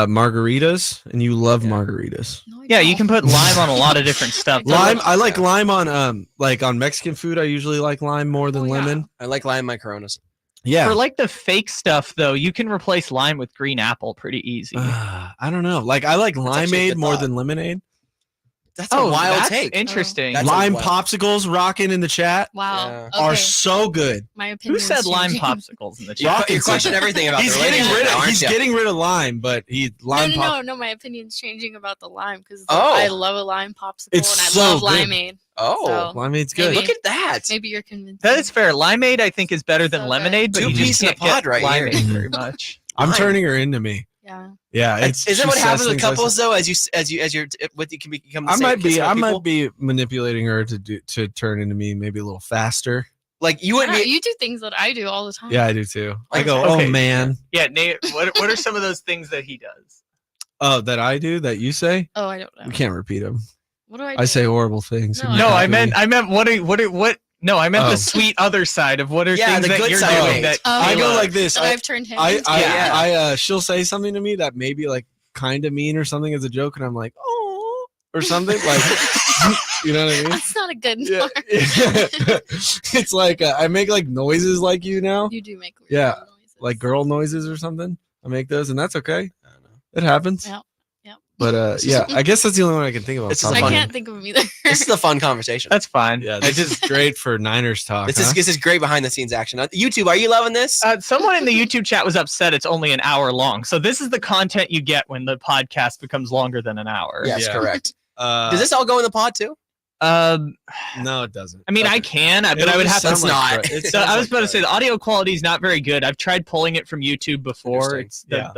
margaritas, and you love margaritas. No, I Yeah, you don't. can put lime on a lot of different stuff. Lime, I like lime on like on Mexican food. I usually like lime more than lemon. I like lime in my Coronas. Yeah. For like the fake stuff though, you can replace lime with green apple pretty easy. I don't know. Like I like actually a limeade good more thought. than lemonade. That's a wild that's take. interesting. That's a Lime wild- popsicles rocking in the chat Wow. Yeah. Okay. are so good. My opinion. Who said lime changing. popsicles in the You chat? question everything about He's the getting relationship rid now, of. aren't He's ya? getting rid of lime, but he lime No. My opinion's changing about the lime because Oh. I love a lime popsicle It's and I so love good. limeade. Oh, So, Limeade's good. maybe- look at that. Maybe you're convinced. That is fair. Limeade, I think, is better than So good. lemonade, but Two you just peas in a can't get pod right here. limeade very much. I'm Lime. turning her into me. Yeah. Yeah, Is it's that what happens with things like couples though? As you're what you can become. The I same might be. consistent I people? might be manipulating her to turn into me maybe a little faster. Like you wouldn't be. You do things that I do all the time. Yeah, I do too. I Like, go, okay. oh man. Yeah, Nate, what are some of those things that he does? Oh, that I do that you say? Oh, I don't know. We can't repeat them. What do I do? I say horrible things. No, and you No, I copy meant me. what no, I meant Oh. the sweet other side of what are Yeah, things the that good you're side of doing it. that Oh. I you go love. like this. That I, I've turned him I, into. I, she'll say something to me that may be like kind of mean or something as a joke, and I'm like, oh, or something like, you know what I mean? That's not a good Yeah. mark. It's like I make like noises like you now, You do make weird Yeah, noises. like girl noises or something. I make those, and that's okay. It happens. Yep. Yep. But yeah, I guess that's the only one I can think of. This is off the a top I of my can't think of them either. This is a fun conversation. That's fine. Yeah, this is great for Niners talk. This is great behind the scenes action. YouTube, are you loving this? Someone in the YouTube chat was upset it's only an hour long. So this is the content you get when the podcast becomes longer than an hour. Yes, yeah. correct. Does this all go in the pod too? No, it doesn't. I mean, I can, but I would have to. It's not. So I was about to say the audio quality is not very good. I've tried pulling it from YouTube before. Interesting. It's Yeah.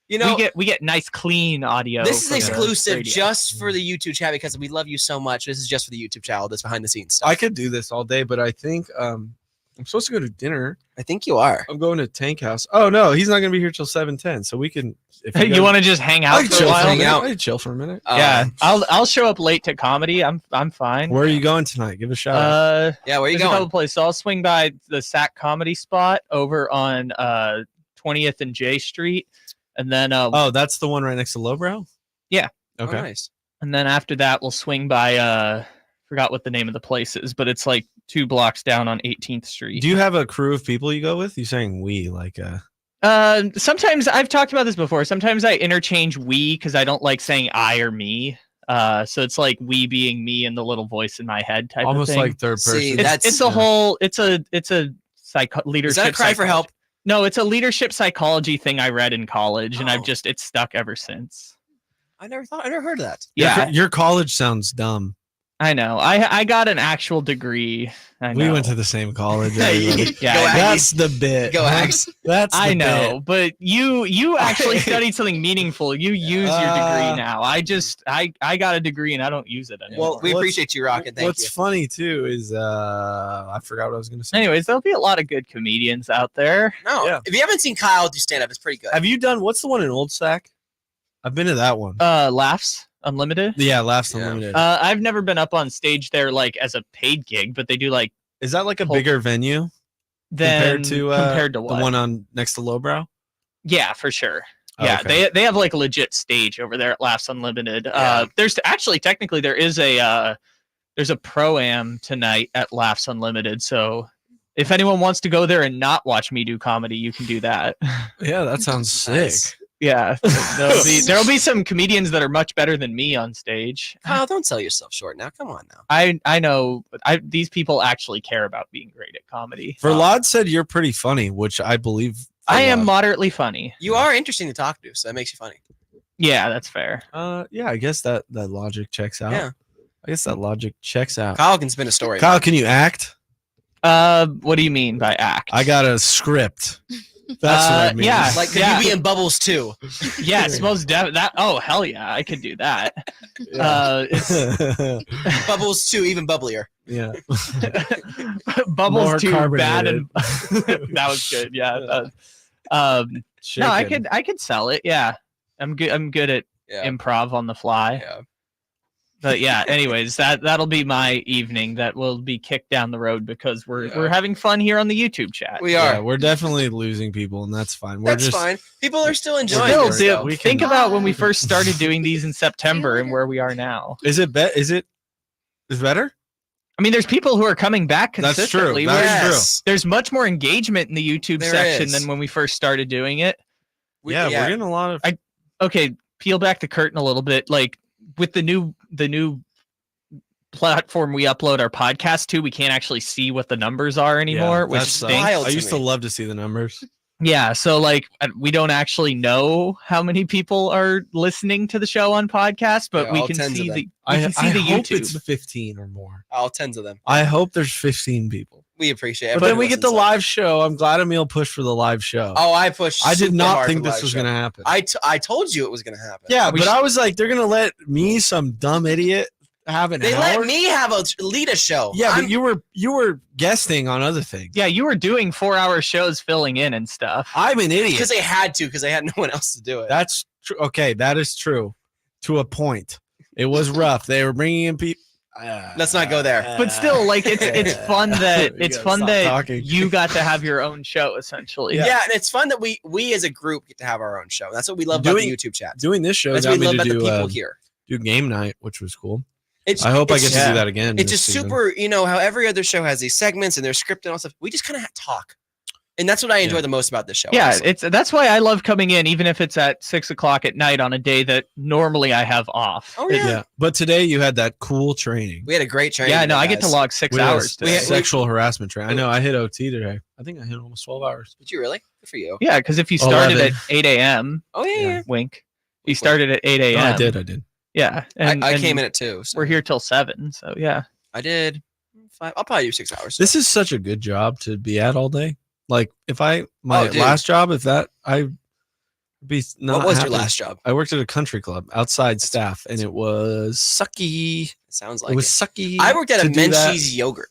You know, we get nice clean audio. this is from the exclusive radio. just for the YouTube chat because we love you so much. This is just for the YouTube channel. This behind the scenes stuff. I could do this all day, but I think I'm supposed to go to dinner. I think you are. I'm going to Tank House. Oh no, he's not going to be here till 7:10. So we can. If You want to just hang out I for a chill while? for a hang minute. out. I could chill for a minute. Yeah, I'll show up late to comedy. I'm fine. Where are you going tonight? Give a shout out. Yeah, where are you There's a couple going? places. So I'll swing by the Sac Comedy Spot over on 20th and J Street, and then Oh, that's the one right next to Lowbrow. Yeah. Okay. Oh, nice. and then after that we'll swing by forgot what the name of the place is, but it's like 2 blocks down on 18th Street. Do you have a crew of people you go with? You saying we like Sometimes I've talked about this before. Sometimes I interchange we because I don't like saying I or me. So it's like we being me and the little voice in my head type almost of thing. like third person? See, It's a whole it's a leadership. Is that a cry for help? No, it's a leadership psychology thing I read in college, and Oh. it's stuck ever since. I never heard of that. Yeah, Your college sounds dumb. I know. I got an actual degree. I know. We went to the same college. Yeah, everybody. Yeah, Go I- Aggies. That's the bit. Go Ags. That's the I know, bit. but you actually studied something meaningful. You use your degree now. I got a degree and I don't use it anymore. Well, We what's- appreciate you, Rocket. Thank What's you. funny too is I forgot what I was going to say. Anyways, there'll be a lot of good comedians out there. No, Yeah. if you haven't seen Kyle do stand up, it's pretty good. Have you done what's the one in Old Sac? I've been to that one. Laughs Unlimited. Yeah, Laughs Yeah. Unlimited. I've never been up on stage there like as a paid gig, but they do like Is that like a Hold- bigger venue then compared to what? the one on next to Lowbrow? Yeah, for sure. Oh, Yeah, okay. they have like a legit stage over there at Laughs Unlimited. Yeah. There's actually technically there is there's a pro-am tonight at Laughs Unlimited. So if anyone wants to go there and not watch me do comedy, you can do that. Yeah, that sounds sick. Nice. Yeah, there'll be some comedians that are much better than me on stage. Kyle, don't sell yourself short now. Come on now. I know, but these people actually care about being great at comedy. Verlad said you're pretty funny, which I believe. I am Verlad. moderately funny. You are interesting to talk to, so that makes you funny. Yeah, that's fair. Yeah, I guess that logic checks out. Yeah. I guess that logic checks out. Kyle can spin a story. Kyle, can you act? What do you mean by act? I got a script. That's what I mean. Yeah, Like, could you be in Bubbles too? Yes, most definitely. That. Oh hell yeah, I could do that. It's Bubbles 2, even bubblier. Yeah. Bubbles More too bad, carbonated. and that was good. Yeah. No, I could sell it. Yeah, I'm good. I'm good at improv on the fly. Yeah. But yeah, anyways, that'll be my evening. That will be kicked down the road because we're having fun here on the YouTube chat. We are. Yeah, we're definitely losing people, and that's fine. That's fine. People are still enjoying Still, this. dude, though. think about when we first started doing these in September and where we are now. Is it better? I mean, there's people who are coming back That's true. consistently. That's true. There's much more engagement in the YouTube There section is. than when we first started doing it. We're getting a lot of. Okay, peel back the curtain a little bit. Like with the new platform we upload our podcast to, we can't actually see what the numbers are anymore, which that's stinks. wild I to used to me. love to see the numbers. Yeah, so like we don't actually know how many people are listening to the show on podcast, but Yeah, we all can tens of see them. the I hope YouTube. it's 15 or more. All 10s of them. I hope there's 15 people. We appreciate it. But then we get the live show. I'm glad Emil pushed for the live show. Oh, I pushed. I did super not hard think for the this live was show. going to happen. I told you it was going to happen. Yeah, but I was like, they're going to let me, some dumb idiot, have an They hour? let me lead a show. Yeah, but you were guesting on other things. Yeah, you were doing 4-hour shows filling in and stuff. I'm an idiot. Because they had to, because they had no one else to do it. That's true. Okay, that is true to a point. It was rough. They were bringing in people. Let's not go there. But still, like it's fun that We gotta stop talking. you got to have your own show essentially. Yeah, and it's fun that we as a group get to have our own show. That's what we love about the YouTube chat. Doing this show That's got what we me love to about the do people here. do game night, which was cool. It's, I hope I it's- get to do that again. It's this just season. super, how every other show has these segments and they're scripted and all stuff. We just kind of talk. And that's what I enjoy the most about this show. Yeah, honestly. that's why I love coming in, even if it's at 6:00 at night on a day that normally I have off. Oh, yeah. Yeah, but today you had that cool training. We had a great training. Yeah, no, I get to guys. log 6 We had a hours today. sexual harassment training. I know. I hit OT today. I think I hit almost 12 hours. Did you really? Good for you. Yeah, because if you started 11. at 8 a.m., Oh, yeah. wink, you started at 8 a.m. Oh, I did. Yeah, and I and came in at 2. So We're here till 7, so yeah. I did 5. I'll probably do 6 hours. This is such a good job to be at all day. Like if my dude. last job, if that I'd be not. What was your happy. last job? I worked at a country club, outside staff, and it was sucky. It sounds like It was sucky. I worked at a to do that. Menchie's yogurt.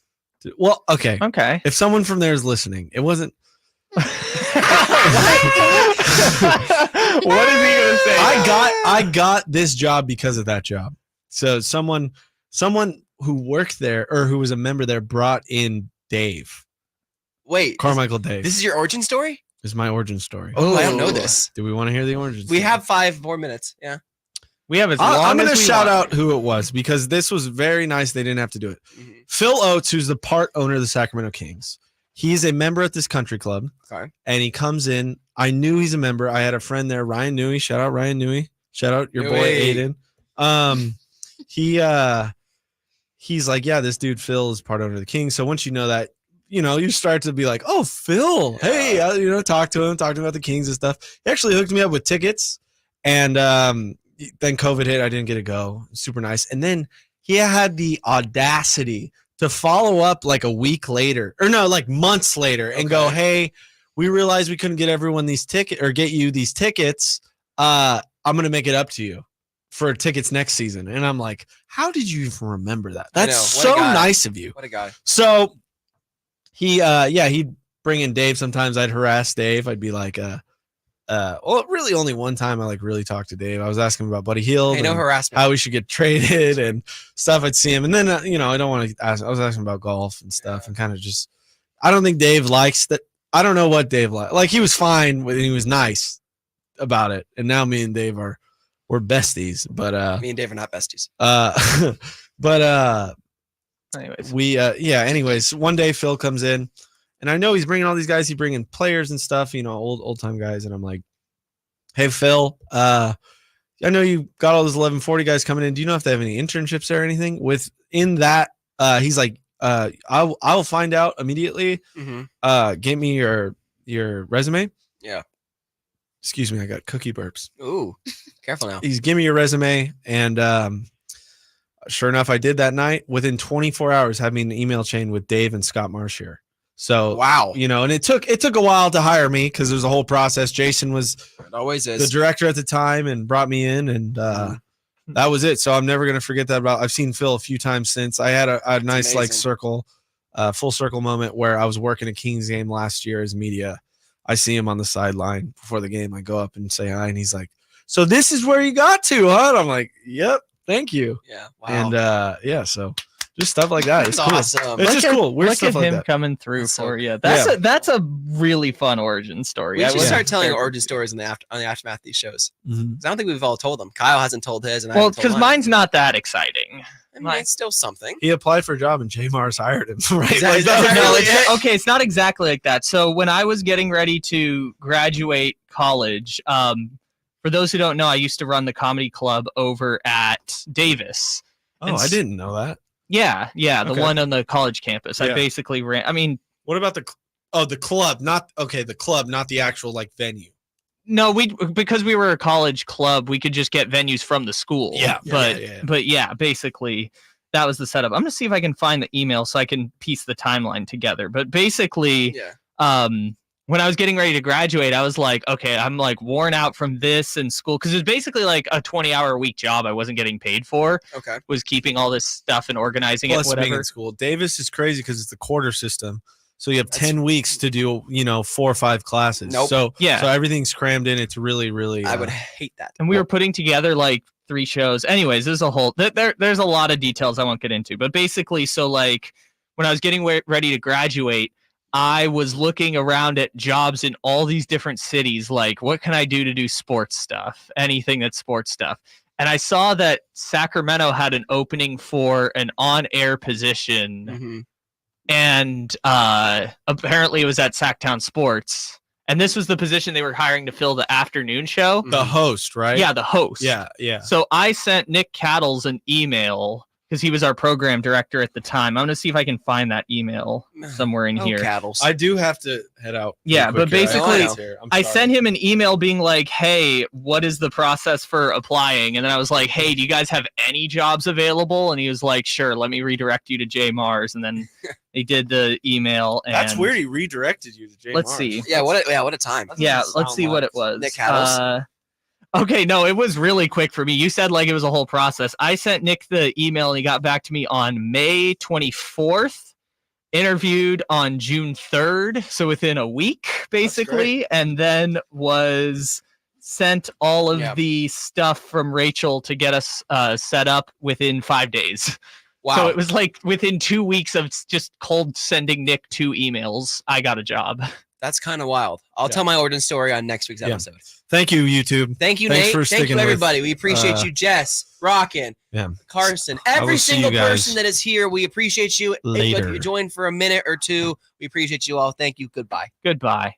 Well, okay. Okay. If someone from there is listening, it wasn't. What is he gonna say? I got this job because of that job. So someone who worked there or who was a member there brought in Dave. Wait, Carmichael Dave. This is your origin story? This is my origin story. Oh, I don't know this. Do we want to hear the origin story? We have 5 more minutes. Yeah. We have as long I'm as going to we shout want. out who it was because this was very nice. They didn't have to do it. Mm-hmm. Phil Oates, who's the part owner of the Sacramento Kings. He's a member at this country club. Okay. And he comes in. I knew he's a member. I had a friend there, Ryan Newey. Shout out Ryan Newey. Shout out your boy Newey. Aiden. He's like, yeah, this dude Phil is part owner of the Kings. So once you know that, you start to be like, oh, Phil, hey, talk to him about the Kings and stuff. He actually hooked me up with tickets, and then COVID hit. I didn't get to go. Super nice. And then he had the audacity to follow up like a week later, or no, like months later, and go, hey, we realized we couldn't get everyone these tickets or get you these tickets. I'm gonna make it up to you for tickets next season. And I'm like, how did you even remember that? That's so nice of you. What a guy. So he'd bring in Dave. Sometimes I'd harass Dave. I'd be like, well, really only one time I like really talked to Dave. I was asking him about Buddy Hield. Hey, no and harassment. how we should get traded and stuff. I'd see him. And then, I don't want to ask, I was asking about golf and stuff and kind of just, I don't think Dave likes that. I don't know what Dave liked. Like he was fine with, and he was nice about it. And now me and Dave we're besties, but me and Dave are not besties. Anyways, one day Phil comes in, and I know he's bringing all these guys. He's bringing players and stuff, old time guys. And I'm like, hey Phil, I know you got all those 1140 guys coming in. Do you know if they have any internships or anything within that? He's like, I'll find out immediately. Mm-hmm. Give me your resume. Yeah. Excuse me, I got cookie burps. Ooh, careful now. He's give me your resume, and Sure enough, I did that night. Within 24 hours, had me in an email chain with Dave and Scott Marshier. So wow, and it took a while to hire me because there's a whole process. Jason was the director at the time and brought me in, and that was it. So I'm never gonna forget that. I've seen Phil a few times since. I had a nice amazing. Full circle moment where I was working a Kings game last year as media. I see him on the sideline before the game. I go up and say hi, and he's like, "So this is where you got to, huh?" And I'm like, "Yep, thank you." Yeah, wow. And so. Just stuff like that. It's cool. Awesome. It's just cool. Weird Look stuff at like him that. coming through for you. That's a really fun origin story. We should start telling origin stories on the aftermath of these shows. I don't think we've all told them. Kyle hasn't told his, and because mine's not that exciting. I mean, it's still something. He applied for a job, and J Mars hired him. Right? It's not exactly like that. So when I was getting ready to graduate college, for those who don't know, I used to run the comedy club over at Davis. Oh, I didn't know that. Yeah, the one on the college campus. I basically ran. I mean, what about the club? The club, not the actual venue. No, because we were a college club, we could just get venues from the school. But basically that was the setup. I'm gonna see if I can find the email so I can piece the timeline together. But basically, when I was getting ready to graduate, I was like, okay, I'm worn out from this and school because it's basically like a 20-hour a week job I wasn't getting paid for. Okay, was keeping all this stuff and organizing Plus it. Whatever. Being in school, Davis is crazy because it's the quarter system, so you have 10 weeks to do 4 or 5 classes. Nope. So everything's crammed in. It's really, really. I would hate that. And we were putting together 3 shows. Anyways, there's a whole there's a lot of details I won't get into, but basically, so when I was getting ready to graduate, I was looking around at jobs in all these different cities, what can I do to do sports stuff, anything that's sports stuff. And I saw that Sacramento had an opening for an on-air position, and apparently it was at Sacktown Sports. And this was the position they were hiring to fill the afternoon show. The host, right? Yeah, the host. Yeah. So I sent Nick Cattles an email because he was our program director at the time. I'm going to see if I can find that email somewhere in here. Cattles. I do have to head out. Yeah, but basically, I sent him an email being like, hey, what is the process for applying? And then I was like, hey, do you guys have any jobs available? And he was like, sure, let me redirect you to J Mars. And then he did the email. And that's weird. He redirected you to J Mars. Let's see. Yeah, what a time. Let's see what it was. Nick Cattles. Okay, no, it was really quick for me. You said it was a whole process. I sent Nick the email and he got back to me on May 24th, interviewed on June 3rd, so within a week, basically, and then was sent all of the stuff from Rachel to get us set up within 5 days. Wow. So it was within 2 weeks of just cold sending Nick 2 emails, I got a job. That's kind of wild. I'll tell my origin story on next week's episode. Thank you, YouTube. Thank you, Thanks Nate. for Thank you, everybody. We appreciate you, Jess, Rockin', Carson, every single person that is here. We appreciate you. Later. If you joined for a minute or two, we appreciate you all. Thank you. Goodbye. Goodbye.